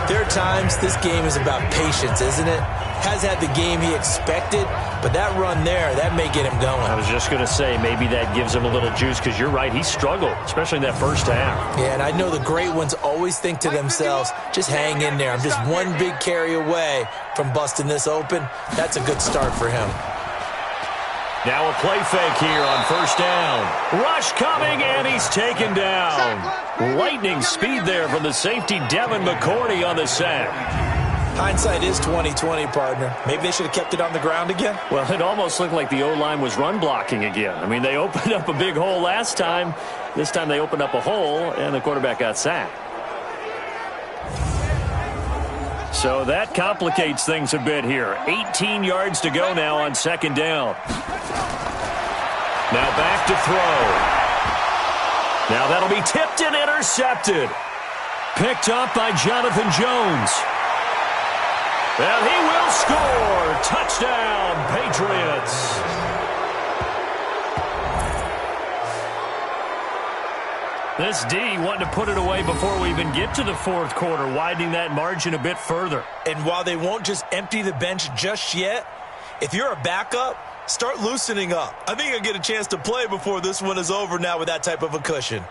there are times this game is about patience, isn't it? Has had the game he expected, but that run there, that may get him going. I was just going to say, maybe that gives him a little juice, because you're right, he struggled, especially in that first half. Yeah, and I know the great ones always think to themselves, just hang in there. I'm just one big carry away from busting this open. That's a good start for him. Now a play fake here on first down. Rush coming, and he's taken down. Lightning speed there from the safety, Devin McCourty, on the sack. Hindsight is 20/20, partner. Maybe they should have kept it on the ground again. Well, it almost looked like the O-line was run blocking again. I mean, they opened up a big hole last time. This time they opened up a hole, and the quarterback got sacked. So that complicates things a bit here. 18 yards to go now on second down. Now back to throw. Now that'll be tipped and intercepted. Picked up by Jonathan Jones. And he will score. Touchdown, Patriots. This D wanting to put it away before we even get to the fourth quarter, widening that margin a bit further. And while they won't just empty the bench just yet, if you're a backup, start loosening up. I think you'll get a chance to play before this one is over now with that type of a cushion.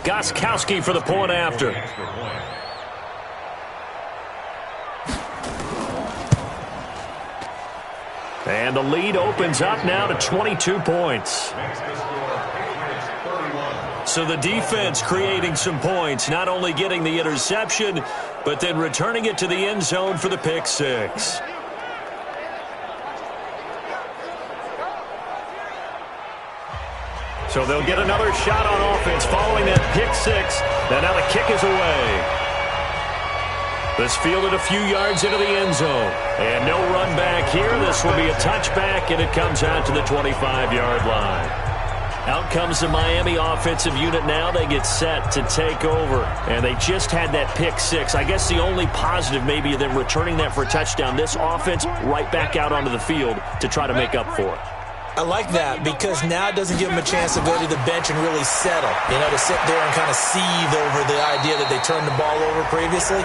Gostkowski for the point after. And the lead opens up now to 22 points. So the defense creating some points, not only getting the interception, but then returning it to the end zone for the pick six. So they'll get another shot on offense following that pick six. And now the kick is away. This fielded a few yards into the end zone. And no run back here. This will be a touchback, and it comes out to the 25-yard line. Out comes the Miami offensive unit now. They get set to take over. And they just had that pick six. I guess the only positive maybe of them returning that for a touchdown. This offense right back out onto the field to try to make up for it. I like that because now it doesn't give them a chance to go to the bench and really settle, to sit there and kind of seethe over the idea that they turned the ball over previously.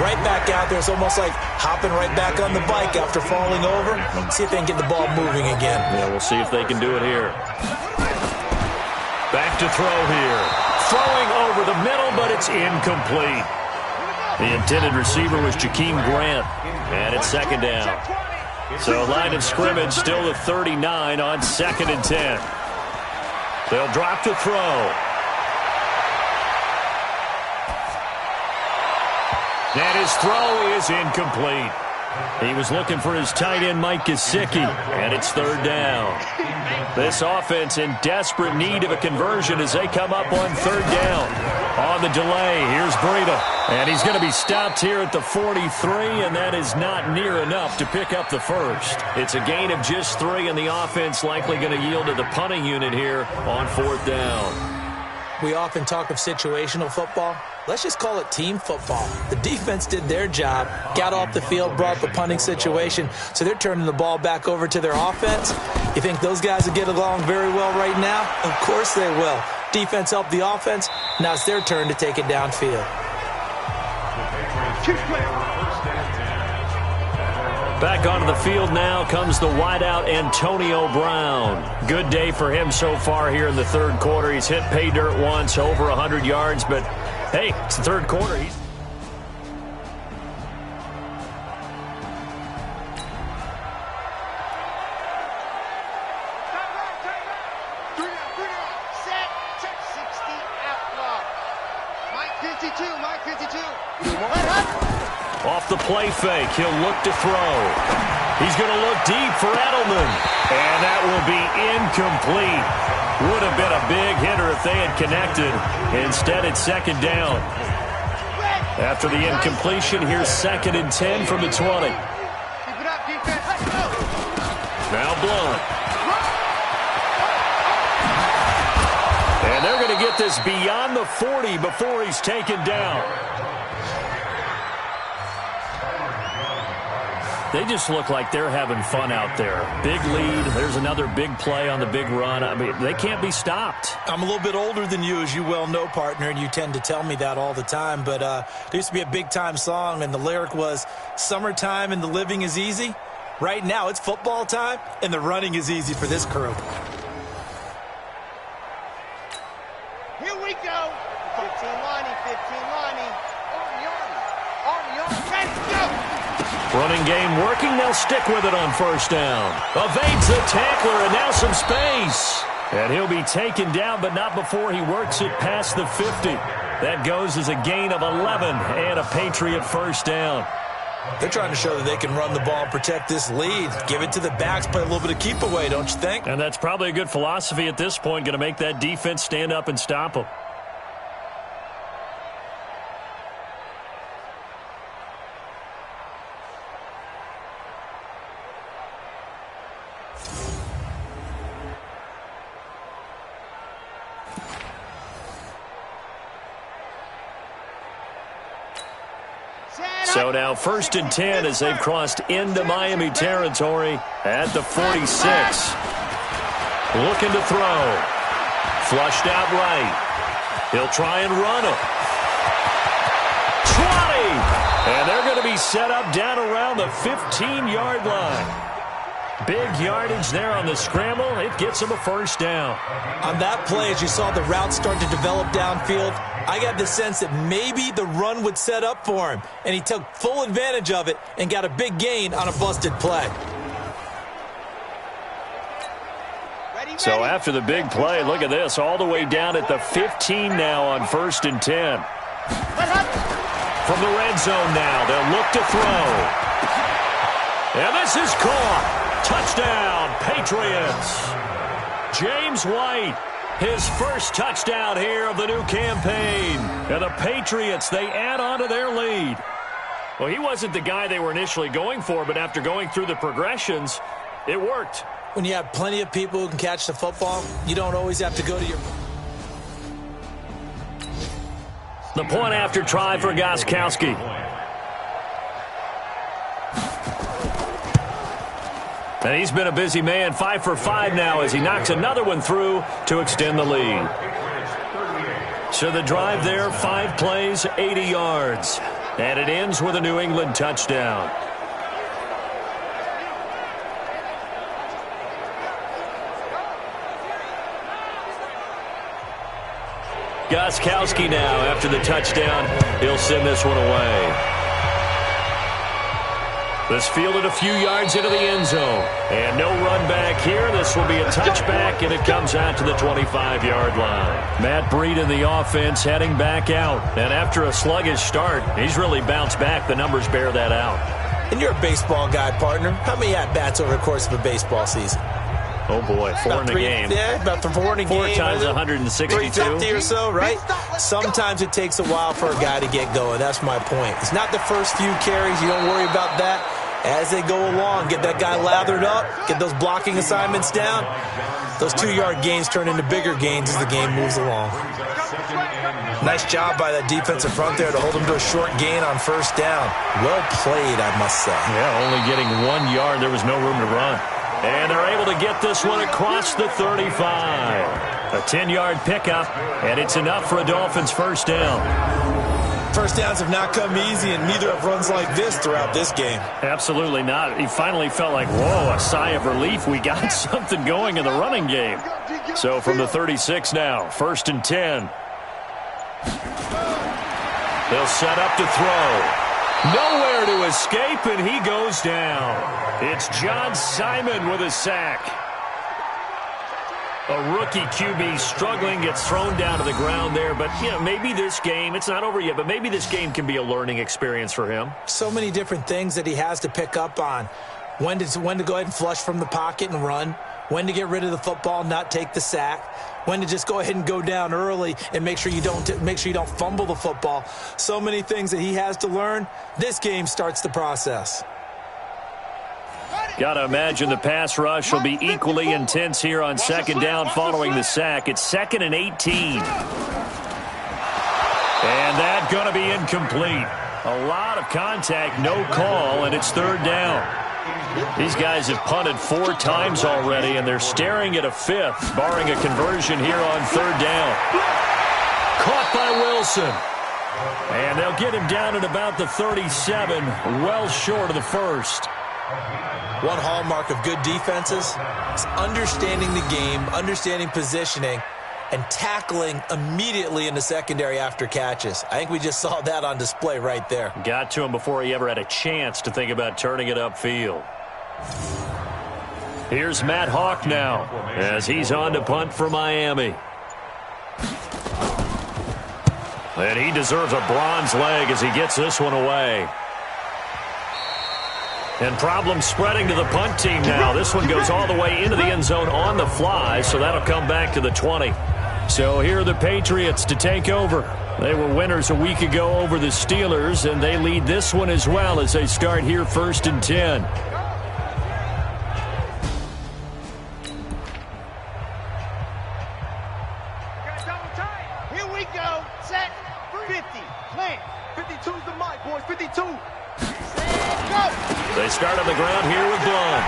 Right back out there. It's almost like hopping right back on the bike after falling over. See if they can get the ball moving again. Yeah, we'll see if they can do it here. Back to throw here. Throwing over the middle, but it's incomplete. The intended receiver was Jakeem Grant, and it's second down. So line of scrimmage still the 39 on 2nd and 10. They'll drop to throw. And his throw is incomplete. He was looking for his tight end, Mike Gesicki, and it's third down. This offense in desperate need of a conversion as they come up on third down. On the delay, here's Breida, and he's going to be stopped here at the 43, and that is not near enough to pick up the first. It's a gain of just 3, and the offense likely going to yield to the punting unit here on fourth down. We often talk of situational football. Let's just call it team football. The defense did their job, got off the field, brought the punting situation, so they're turning the ball back over to their offense. You think those guys will get along very well right now? Of course they will. Defense helped the offense. Now it's their turn to take it downfield. Back onto the field now comes the wideout Antonio Brown. Good day for him so far here in the third quarter. He's hit pay dirt once, over 100 yards, but hey, it's the third quarter. Set, check 60, outlaw. Mike 52, Mike 52. Off the play fake, he'll look to throw. He's going to look deep for Edelman, and that will be incomplete. Would have been a big hitter if they had connected. Instead, it's second down. After the incompletion, here's 2nd and 10 from the 20. Keep it up, defense. Let's go. Now Blunt. this beyond the 40 before he's taken down. They just look like they're having fun out there. Big lead. There's another big play on the big run. I mean, they can't be stopped. I'm a little bit older than you, as you well know, partner, and you tend to tell me that all the time. But there used to be a big-time song, and the lyric was, "Summertime and the living is easy." Right now, it's football time, and the running is easy for this crew. Here we go. 15 Lonnie, 15 Lonnie. On, let's go. Running game working. They'll stick with it on first down. Evades the tackler, and now some space. And he'll be taken down, but not before he works it past the 50. That goes as a gain of 11 and a Patriot first down. They're trying to show that they can run the ball and protect this lead. Give it to the backs, play a little bit of keep away, don't you think? And that's probably a good philosophy at this point, going to make that defense stand up and stop them. So now 1st and 10 as they've crossed into Miami territory at the 46. Looking to throw. Flushed out right. He'll try and run him. 20! And they're going to be set up down around the 15-yard line. Big yardage there on the scramble. It gets him a first down. On that play, as you saw the route start to develop downfield, I got the sense that maybe the run would set up for him, and he took full advantage of it and got a big gain on a busted play. So after the big play, look at this, all the way down at the 15 now on 1st and 10. From the red zone now, they'll look to throw. And this is caught. Touchdown, Patriots. James White, his first touchdown here of the new campaign. And the Patriots, they add on to their lead. Well, he wasn't the guy they were initially going for, but after going through the progressions, it worked. When you have plenty of people who can catch the football, you don't always have to go to your... The point after try for Gostkowski. And he's been a busy man, 5 for 5 now as he knocks another one through to extend the lead. So the drive there, 5 plays, 80 yards. And it ends with a New England touchdown. Gostkowski now, after the touchdown, he'll send this one away. This fielded a few yards into the end zone. And no run back here. This will be a touchback, and it comes out to the 25-yard line. Matt Breed in the offense heading back out. And after a sluggish start, he's really bounced back. The numbers bear that out. And you're a baseball guy, partner. How many at-bats over the course of a baseball season? Oh, boy, 4 in a game. Yeah, about 4 in a game. 4 times 162. 350 or so, right? Sometimes it takes a while for a guy to get going. That's my point. It's not the first few carries. You don't worry about that. As they go along, get that guy lathered up, get those blocking assignments down. Those 2-yard gains turn into bigger gains as the game moves along. Nice job by that defensive front there to hold him to a short gain on first down. Well played, I must say. Yeah, only getting 1 yard. There was no room to run. And they're able to get this one across the 35. A 10-yard pickup, and it's enough for a Dolphins first down. First downs have not come easy, and neither have runs like this throughout this game. Absolutely not. He finally felt like, whoa, a sigh of relief. We got something going in the running game. So from the 36 now, 1st and 10. They'll set up to throw. Nowhere to escape, and he goes down. It's John Simon with a sack. A rookie QB struggling, gets thrown down to the ground there. But, you know, maybe this game, it's not over yet, but maybe this game can be a learning experience for him. So many different things that he has to pick up on. When to go ahead and flush from the pocket and run. When to get rid of the football, not take the sack. When to just go ahead and go down early and make sure you don't fumble the football. So many things that he has to learn. This game starts the process. Got to imagine the pass rush will be equally intense here on second down following the sack. It's 2nd and 18. And that's going to be incomplete. A lot of contact, no call, and it's 3rd down. These guys have punted 4 times already, and they're staring at a 5th, barring a conversion here on 3rd down. Caught by Wilson. And they'll get him down at about the 37, well short of the 1st. One hallmark of good defenses is understanding the game, understanding positioning, and tackling immediately in the secondary after catches. I think we just saw that on display right there. Got to him before he ever had a chance to think about turning it upfield. Here's Matt Hawk now as he's on to punt for Miami. And he deserves a bronze leg as he gets this one away. And problems spreading to the punt team now. This one goes all the way into the end zone on the fly, so that'll come back to the 20. So here are the Patriots to take over. They were winners a week ago over the Steelers, and they lead this one as well as they start here 1st and 10. Here we go. Set. 50. Plant. 52's the mic, boys. 52. Go. They start on the ground here with Blunt.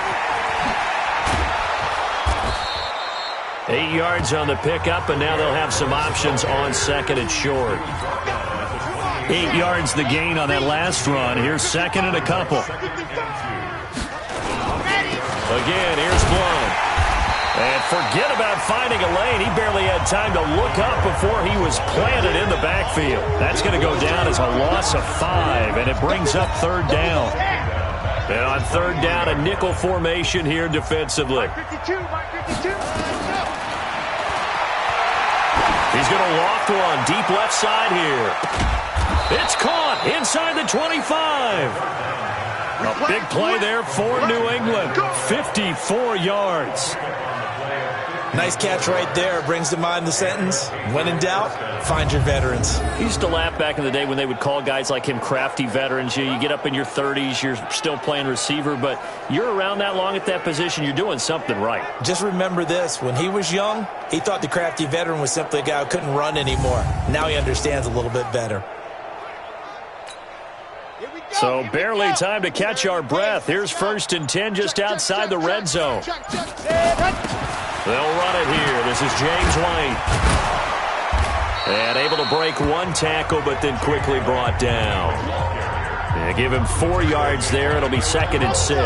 8 yards on the pickup, and now they'll have some options on 2nd and short. 8 yards the gain on that last run. Here's 2nd and a couple. Again, here's Blunt. And forget about finding a lane. He barely had time to look up before he was planted in the backfield. That's going to go down as a loss of 5, and it brings up 3rd down. And on 3rd down, a nickel formation here defensively. 52, Mike 52. He's going to loft one deep left side here. It's caught inside the 25. A big play there for New England. 54 yards. Nice catch right there. Brings to mind the sentence, when in doubt, find your veterans. He used to laugh back in the day when they would call guys like him crafty veterans. You get up in your 30s, you're still playing receiver, but you're around that long at that position, you're doing something right. Just remember this. When he was young, he thought the crafty veteran was simply a guy who couldn't run anymore. Now he understands a little bit better. So barely time to catch our breath. Here's 1st and 10 just outside the red zone. They'll run it here. This is James White. And able to break one tackle, but then quickly brought down. They give him 4 yards there. It'll be 2nd and 6. 2nd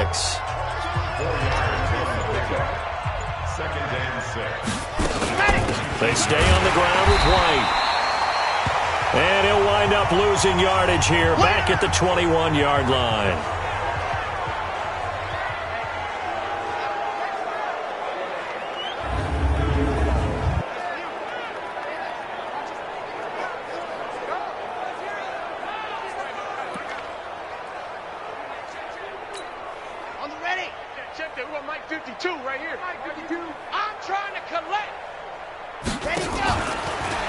and 6. They stay on the ground with White. And he'll wind up losing yardage here back at the 21-yard line. On the ready. Check that. We got Mike 52 right here. Mike 52. I'm trying to collect. Ready, go.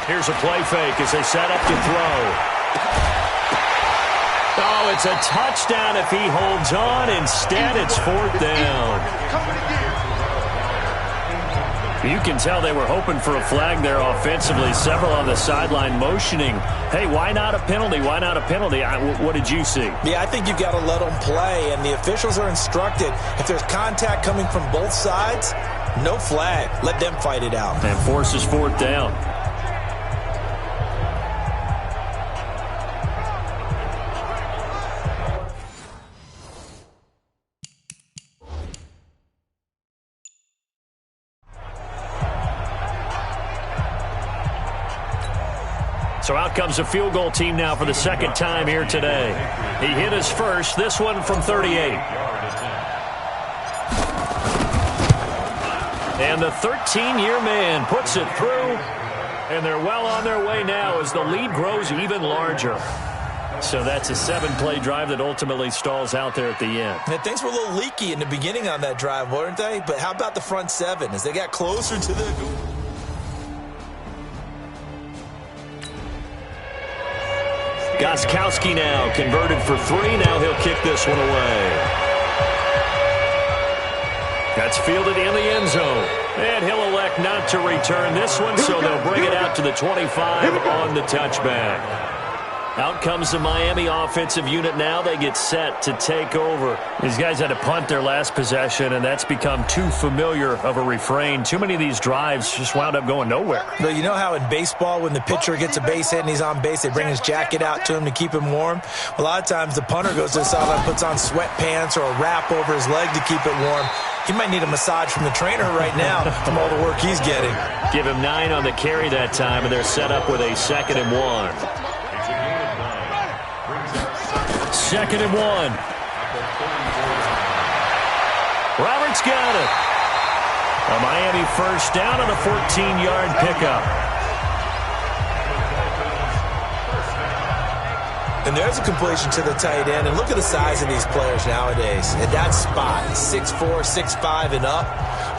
Here's a play fake as they set up to throw. Oh, it's a touchdown if he holds on. Instead, it's 4th down. You can tell they were hoping for a flag there offensively. Several on the sideline motioning, hey, why not a penalty? Why not a penalty? What did you see? Yeah, I think you've got to let them play, and the officials are instructed. If there's contact coming from both sides, no flag. Let them fight it out. And forces 4th down. So out comes the field goal team now for the 2nd time here today. He hit his first, this one from 38. And the 13-year man puts it through, and they're well on their way now as the lead grows even larger. So that's a 7-play drive that ultimately stalls out there at the end. And things were a little leaky in the beginning on that drive, weren't they? But how about the front 7 as they got closer to the... Gostkowski now converted for 3. Now he'll kick this one away. That's fielded in the end zone. And he'll elect not to return this one, so they'll bring it out to the 25 on the touchback. Out comes the Miami offensive unit now. They get set to take over. These guys had to punt their last possession, and that's become too familiar of a refrain. Too many of these drives just wound up going nowhere. But you know how in baseball, when the pitcher gets a base hit and he's on base, they bring his jacket out to him to keep him warm? A lot of times the punter goes to the sideline, puts on sweatpants or a wrap over his leg to keep it warm. He might need a massage from the trainer right now from all the work he's getting. Give him 9 on the carry that time, and they're set up with a 2nd and 1. 2nd and 1. Roberts got it. A Miami first down on a 14-yard pickup. And there's a completion to the tight end. And look at the size of these players nowadays. At that spot, 6'4", 6'5", and up.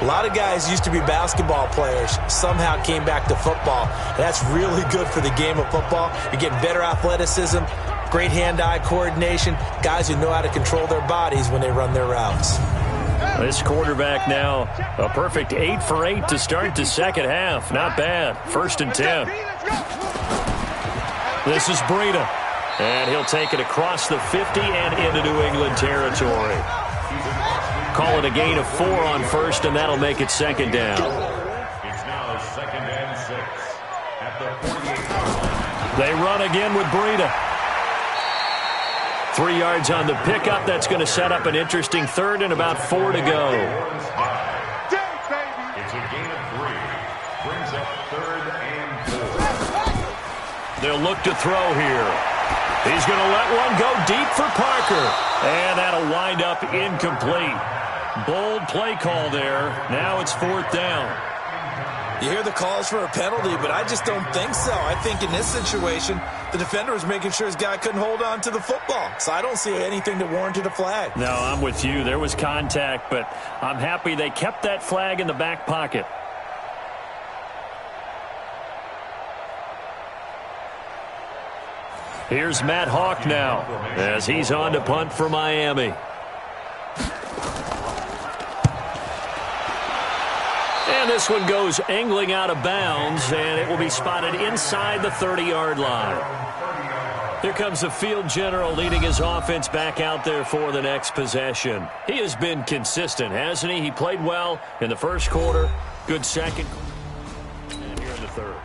A lot of guys used to be basketball players, somehow came back to football. And that's really good for the game of football. You're getting better athleticism, great hand-eye coordination, guys who know how to control their bodies when they run their routes. This quarterback now, a perfect 8 for 8 to start the second half. Not bad. 1st and 10. This is Breida. And he'll take it across the 50 and into New England territory. Call it a gain of 4 on 1st, and that'll make it 2nd down. It's now 2nd and 6 at the 48. They run again with Breida. 3 yards on the pickup. That's going to set up an interesting 3rd and about 4 to go. It's a gain of 3. Brings up 3rd and 4. They'll look to throw here. He's going to let one go deep for Parker. And that'll wind up incomplete. Bold play call there. Now it's 4th down. You hear the calls for a penalty, but I just don't think so. I think in this situation, the defender was making sure his guy couldn't hold on to the football. So I don't see anything that warranted a flag. No, I'm with you. There was contact, but I'm happy they kept that flag in the back pocket. Here's Matt Hawk now as he's on to punt for Miami. And this one goes angling out of bounds, and it will be spotted inside the 30-yard line. Here comes the field general leading his offense back out there for the next possession. He has been consistent, hasn't he? He played well in the first quarter, good second, and here in the third.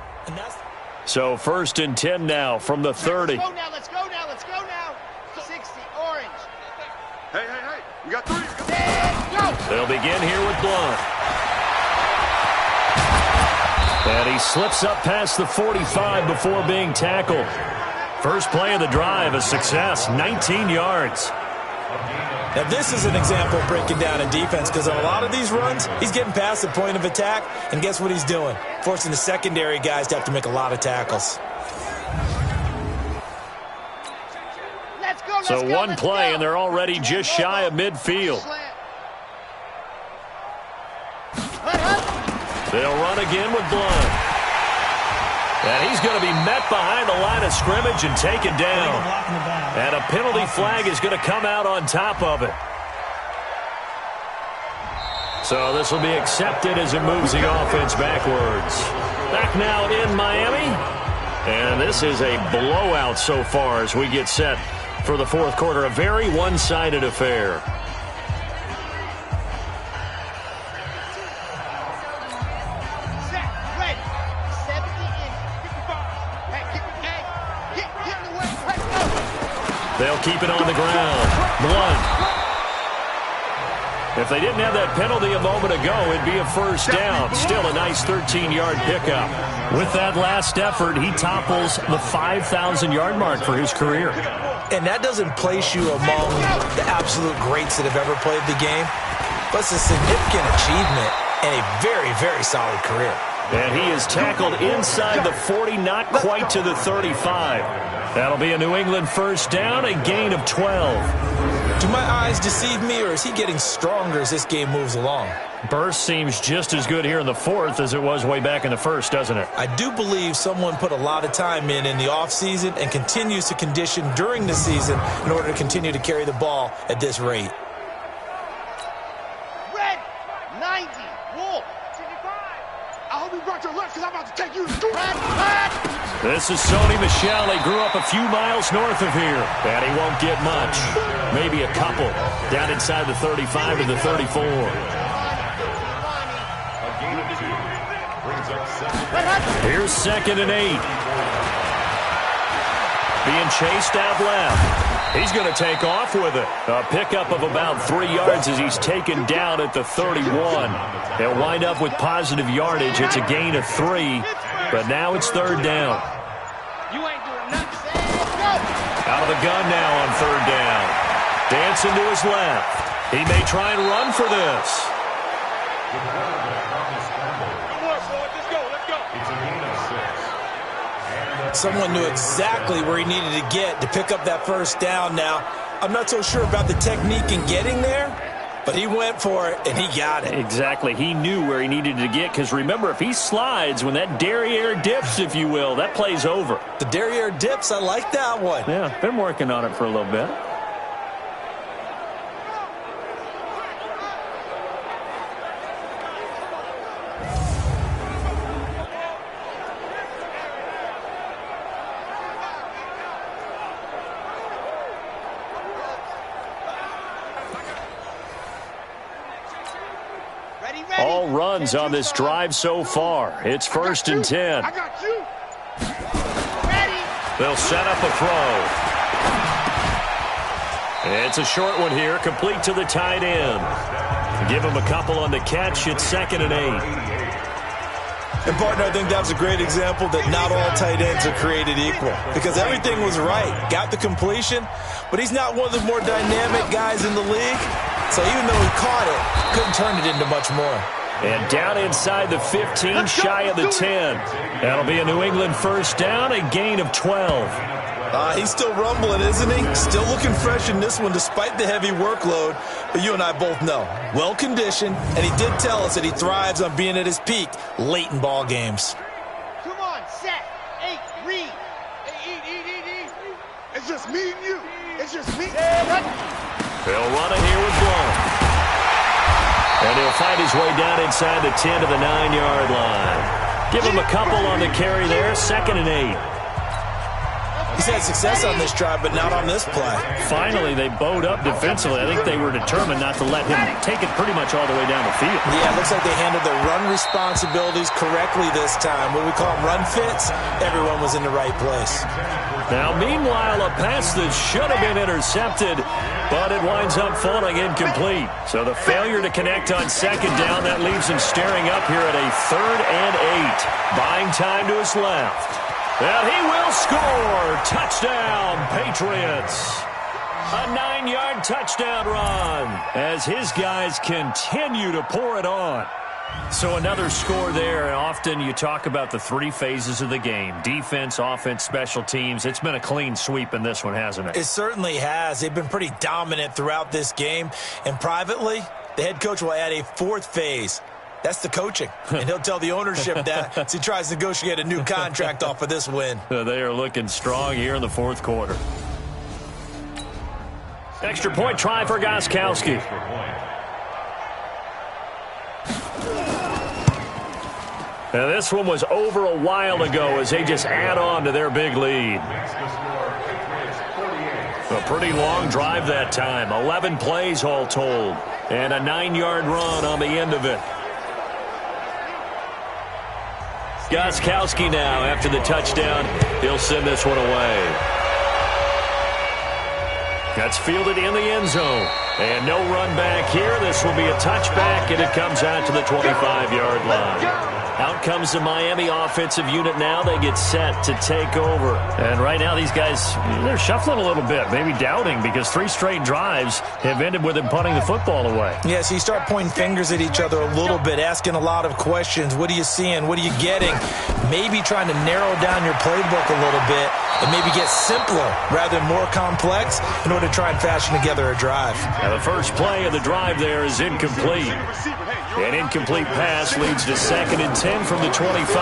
So 1st and 10 now from the 30. Let's go now, let's go now, let's go now. 60, orange. Hey, we got 3. Go! They'll begin here with Blunt. And he slips up past the 45 before being tackled. First play of the drive, a success, 19 yards. Now, this is an example of breaking down in defense because on a lot of these runs, he's getting past the point of attack, and guess what he's doing? Forcing the secondary guys to have to make a lot of tackles. So one play, and they're already just shy of midfield. They'll run again with Blunt. And he's going to be met behind the line of scrimmage and taken down. And a penalty flag is going to come out on top of it. So this will be accepted as it moves the offense backwards. Back now in Miami. And this is a blowout so far as we get set for the 4th quarter. A very one-sided affair. They'll keep it on the ground. Blunt. If they didn't have that penalty a moment ago, it'd be a first down. Still a nice 13-yard pickup. With that last effort, he topples the 5,000-yard mark for his career. And that doesn't place you among the absolute greats that have ever played the game, but it's a significant achievement and a very, very solid career. And he is tackled inside the 40, not quite to the 35. That'll be a New England first down, a gain of 12. Do my eyes deceive me, or is he getting stronger as this game moves along? Burst seems just as good here in the 4th as it was way back in the 1st, doesn't it? I do believe someone put a lot of time in the offseason and continues to condition during the season in order to continue to carry the ball at this rate. This is Sony Michel. He grew up a few miles north of here, and he won't get much. Maybe a couple down inside the 35 and the 34. Here's 2nd and 8. Being chased out left. He's going to take off with it. A pickup of about 3 yards as he's taken down at the 31. They'll wind up with positive yardage. It's a gain of 3, but now it's 3rd down. Out of the gun now on 3rd down. Dancing to his left. He may try and run for this. Someone knew exactly where he needed to get to pick up that 1st down now. I'm not so sure about the technique in getting there, but he went for it, and he got it. Exactly. He knew where he needed to get, because remember, if he slides, when that derriere dips, if you will, that play's over. The derriere dips, I like that one. Yeah, been working on it for a little bit. All runs on this drive so far. It's 1st and 10. They'll set up a throw. It's a short one here, complete to the tight end. Give him a couple on the catch. It's 2nd and 8. And, partner, I think that was a great example that not all tight ends are created equal, because everything was right. Got the completion, but he's not one of the more dynamic guys in the league. So even though he caught it, couldn't turn it into much more. And down inside the 15, shy of the 10. That'll be a New England 1st down, a gain of 12. He's still rumbling, isn't he? Still looking fresh in this one despite the heavy workload. But you and I both know, well-conditioned, and he did tell us that he thrives on being at his peak late in ball games. Come on, set, 8, read. Hey, eat. It's just me and you. It's just me. They'll run it here with Blount. And he'll fight his way down inside the 10 to the 9-yard line. Give him a couple on the carry there, 2nd and 8. He's had success on this drive, but not on this play. Finally, they bowed up defensively. I think they were determined not to let him take it pretty much all the way down the field. Yeah, it looks like they handled their run responsibilities correctly this time. What we call them run fits, everyone was in the right place. Now, meanwhile, a pass that should have been intercepted, but it winds up falling incomplete. So the failure to connect on 2nd down, that leaves him staring up here at a 3rd and 8. Buying time to his left. And he will score. Touchdown, Patriots. A 9-yard touchdown run as his guys continue to pour it on. So another score there, and often you talk about the 3 phases of the game. Defense, offense, special teams. It's been a clean sweep in this one, hasn't it? It certainly has. They've been pretty dominant throughout this game. And privately, the head coach will add a 4th phase. That's the coaching. And he'll tell the ownership that as he tries to negotiate a new contract off of this win. They are looking strong here in the 4th quarter. Extra point try for Gostkowski. Now this one was over a while ago as they just add on to their big lead. A pretty long drive that time. 11 plays all told. And a 9-yard run on the end of it. Gostkowski now after the touchdown. He'll send this one away. That's fielded in the end zone. And no run back here. This will be a touchback, and it comes out to the 25-yard line. Out comes the Miami offensive unit now. They get set to take over. And right now these guys, they're shuffling a little bit, maybe doubting, because 3 straight drives have ended with them punting the football away. Yeah, so you start pointing fingers at each other a little bit, asking a lot of questions. What are you seeing? What are you getting? Maybe trying to narrow down your playbook a little bit and maybe get simpler rather than more complex in order to try and fashion together a drive. Now the first play of the drive there is incomplete. An incomplete pass leads to 2nd and 10 from the 25.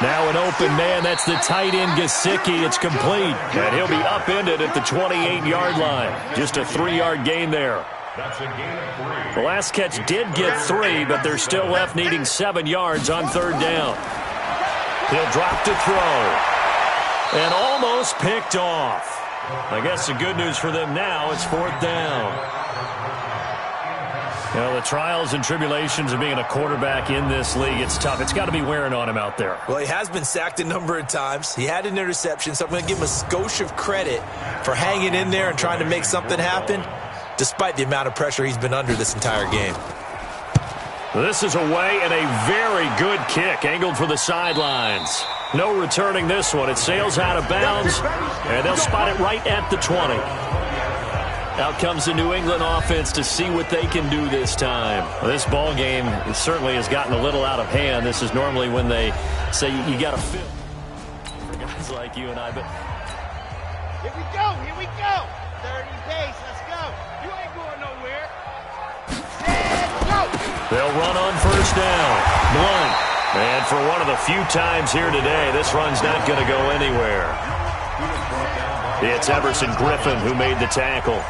Now an open man. That's the tight end, Gesicki. It's complete. And he'll be upended at the 28-yard line. Just a 3-yard gain there. That's a gain of 3. The last catch did get 3, but they're still left needing 7 yards on third down. He'll drop to throw. And almost picked off. I guess the good news for them now, it's fourth down. You know, the trials and tribulations of being a quarterback in this league, it's tough. It's got to be wearing on him out there. Well, he has been sacked a number of times. He had an interception, so I'm going to give him a skosh of credit for hanging in there and trying to make something happen, despite the amount of pressure he's been under this entire game. This is away and a very good kick, angled for the sidelines. No returning this one. It sails out of bounds, and they'll spot it right at the 20. Out comes the New England offense to see what they can do this time. Well, this ball game certainly has gotten a little out of hand. This is normally when they say you got to fill for guys like you and I. But Here we go. 30 pace. Let's go. You ain't going nowhere. Set, go. they'll run on first down. Blunt. And for one of the few times here today, this run's not going to go anywhere. It's Everson Griffin who made the tackle.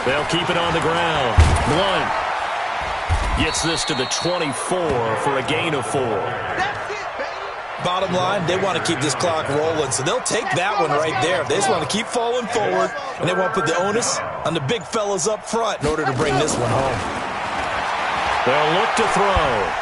They'll keep it on the ground. Blunt gets this to the 24 for a gain of 4. Bottom line, they want to keep this clock rolling, so they'll take that one right there. They just want to keep falling forward, and they want to put the onus on the big fellas up front in order to bring this one home. They'll look to throw.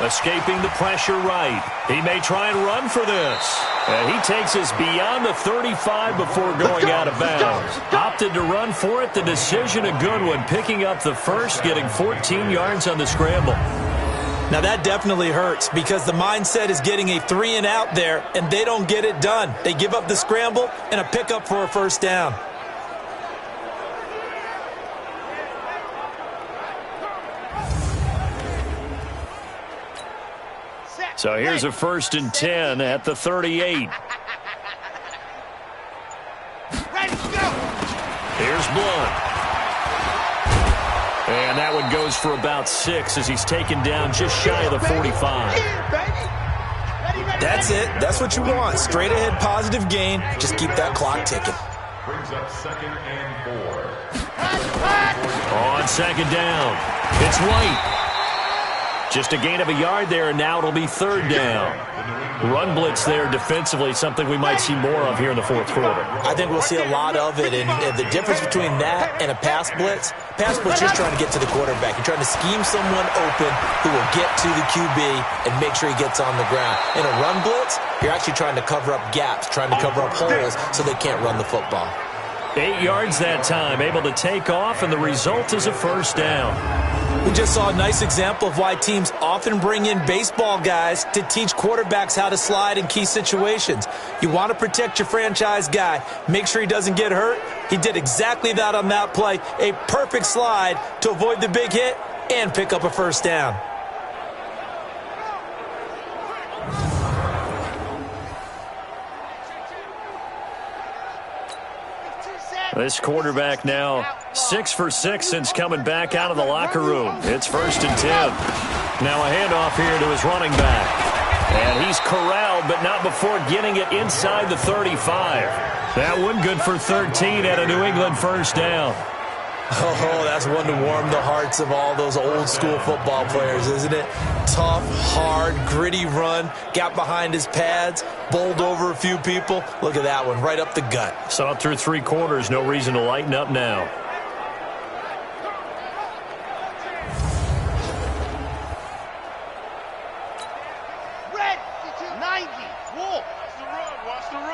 Escaping the pressure right. He may try and run for this. And he takes us beyond the 35 before going out of bounds. Opted to run for it. The decision a good one. Picking up the first, getting 14 yards on the scramble. Now that definitely hurts because the mindset is getting a 3 and out there, and they don't get it done. They give up the scramble and a pickup for a first down. So here's a 1st and 10 at the 38. Ready, go. Here's Blunt. And that one goes for about 6 as he's taken down just shy of the 45. That's it. That's what you want. Straight ahead positive gain. Just keep that clock ticking. Brings up 2nd and 4. On 2nd down, it's White. Just a gain of a yard there, and now it'll be 3rd down. Run blitz there defensively, something we might see more of here in the 4th quarter. I think we'll see a lot of it, and the difference between that and a pass blitz you're trying to get to the quarterback. You're trying to scheme someone open who will get to the QB and make sure he gets on the ground. In a run blitz, you're actually trying to cover up gaps, trying to cover up holes so they can't run the football. 8 yards that time, able to take off, and the result is a first down. We just saw a nice example of why teams often bring in baseball guys to teach quarterbacks how to slide in key situations. You want to protect your franchise guy. Make sure he doesn't get hurt. He did exactly that on that play. A perfect slide to avoid the big hit and pick up a first down. This quarterback now 6 for 6 since coming back out of the locker room. It's 1st and 10. Now a handoff here to his running back. And he's corralled, but not before getting it inside the 35. That one good for 13 at a New England first down. Oh, that's one to warm the hearts of all those old school football players, isn't it? Tough, hard, gritty run, got behind his pads, bowled over a few people. Look at that one, right up the gut. Saw it through 3 quarters, no reason to lighten up now. Red, 90, Wolf. Watch the run.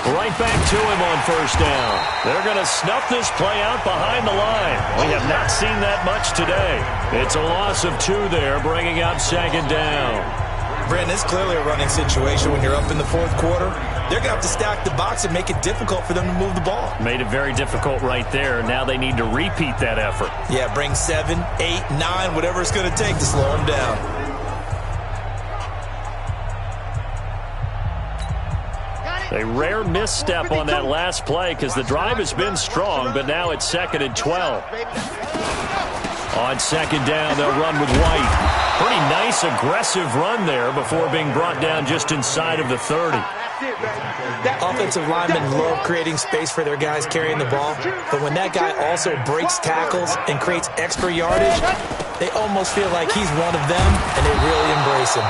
Right back to him on first down. They're going to snuff this play out behind the line. We have not seen that much today. It's a loss of 2 there, bringing up 2nd down. Brandon, it's clearly a running situation when you're up in the 4th quarter. They're going to have to stack the box and make it difficult for them to move the ball. Made it very difficult right there. Now they need to repeat that effort. Yeah, bring 7, 8, 9, whatever it's going to take to slow them down. A rare misstep on that last play because the drive has been strong, but now it's 2nd and 12. On second down, they'll run with White. Pretty nice, aggressive run there before being brought down just inside of the 30. Offensive linemen love creating space for their guys carrying the ball, but when that guy also breaks tackles and creates extra yardage, they almost feel like he's one of them, and they really embrace him.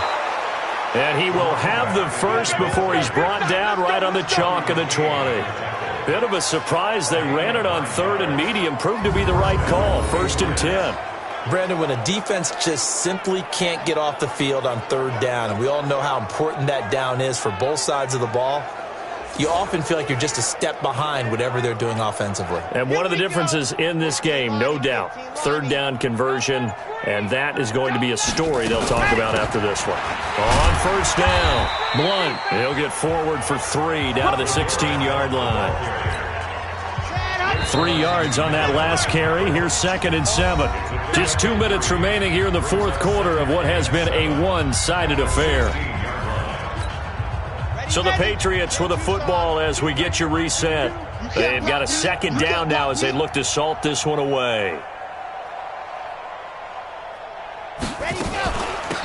And he will have the first before he's brought down right on the chalk of the 20. Bit of a surprise. They ran it on 3rd and medium. Proved to be the right call. 1st and 10. Brandon, when a defense just simply can't get off the field on 3rd down, and we all know how important that down is for both sides of the ball, you often feel like you're just a step behind whatever they're doing offensively. And one of the differences in this game, no doubt, 3rd down conversion, and that is going to be a story they'll talk about after this one. On 1st down, Blunt. He'll get forward for 3 down to the 16-yard line. 3 yards on that last carry. Here's 2nd and 7. Just 2 minutes remaining here in the 4th quarter of what has been a one-sided affair. So the Patriots with the football as we get you reset. They've got a 2nd down now as they look to salt this one away.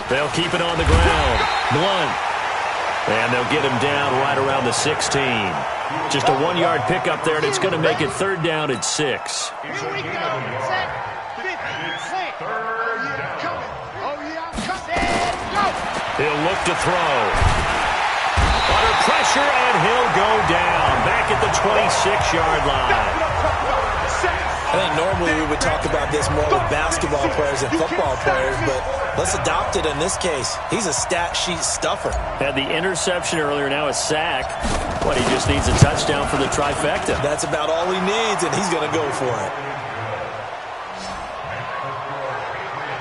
They'll keep it on the ground. Blunt. And they'll get him down right around the 16. Just a 1-yard pickup there, and it's going to make it 3rd down at 6. Here we go. Set. 50. Plant. Go. He'll look to throw. Under pressure, and he'll go down. Back at the 26-yard line. I think normally we would talk about this more with basketball players and football players, but let's adopt it in this case. He's a stat sheet stuffer. Had the interception earlier, now a sack. What, he just needs a touchdown for the trifecta. That's about all he needs, and he's going to go for it.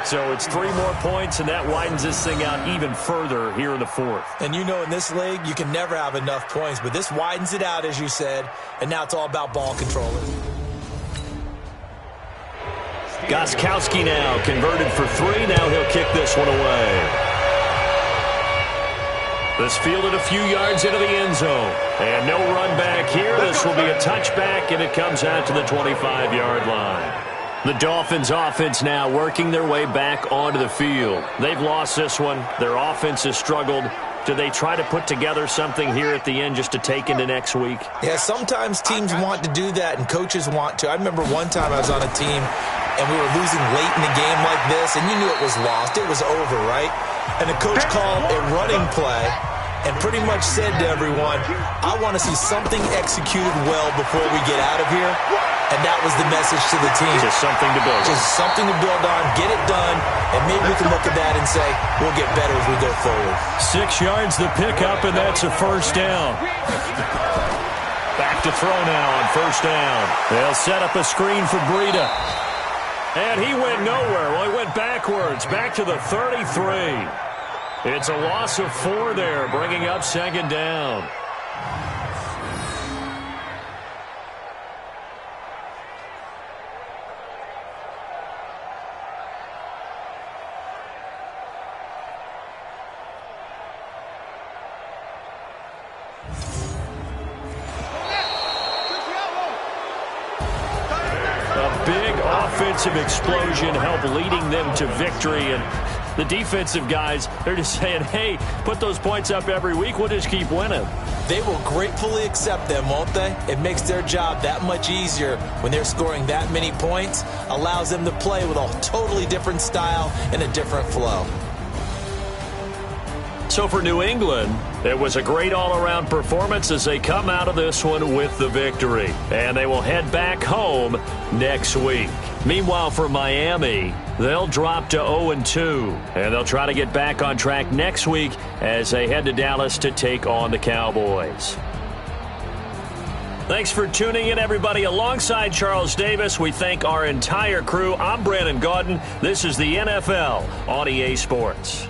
So it's 3 more points, and that widens this thing out even further here in the 4th. And you know in this league, you can never have enough points, but this widens it out, as you said, and now it's all about ball control. Gostkowski now converted for 3. Now he'll kick this one away. This fielded a few yards into the end zone. And no run back here. This will be a touchback, and it comes out to the 25-yard line. The Dolphins offense now working their way back onto the field. They've lost this one. Their offense has struggled. Do they try to put together something here at the end just to take into next week? Yeah, sometimes teams want to do that and coaches want to. I remember one time I was on a team and we were losing late in the game like this, and you knew it was lost. It was over, right? And the coach called a running play and pretty much said to everyone, I want to see something executed well before we get out of here. And that was the message to the team. Just something to build on. Just something to build on, get it done, and maybe we can look at that and say, we'll get better as we go forward. 6 yards the pickup, and that's a 1st down. Back to throw now on 1st down. They'll set up a screen for Breida. And he went nowhere. Well, he went backwards, back to the 33. It's a loss of 4 there, bringing up 2nd down. Offensive explosion helped leading them to victory, and the defensive guys, they're just saying, hey, put those points up every week, we'll just keep winning. They will gratefully accept them, won't they? It makes their job that much easier when they're scoring that many points, allows them to play with a totally different style and a different flow. So for New England, it was a great all-around performance as they come out of this one with the victory. And they will head back home next week. Meanwhile, for Miami, they'll drop to 0-2. And they'll try to get back on track next week as they head to Dallas to take on the Cowboys. Thanks for tuning in, everybody. Alongside Charles Davis, we thank our entire crew. I'm Brandon Gaudin. This is the NFL on EA Sports.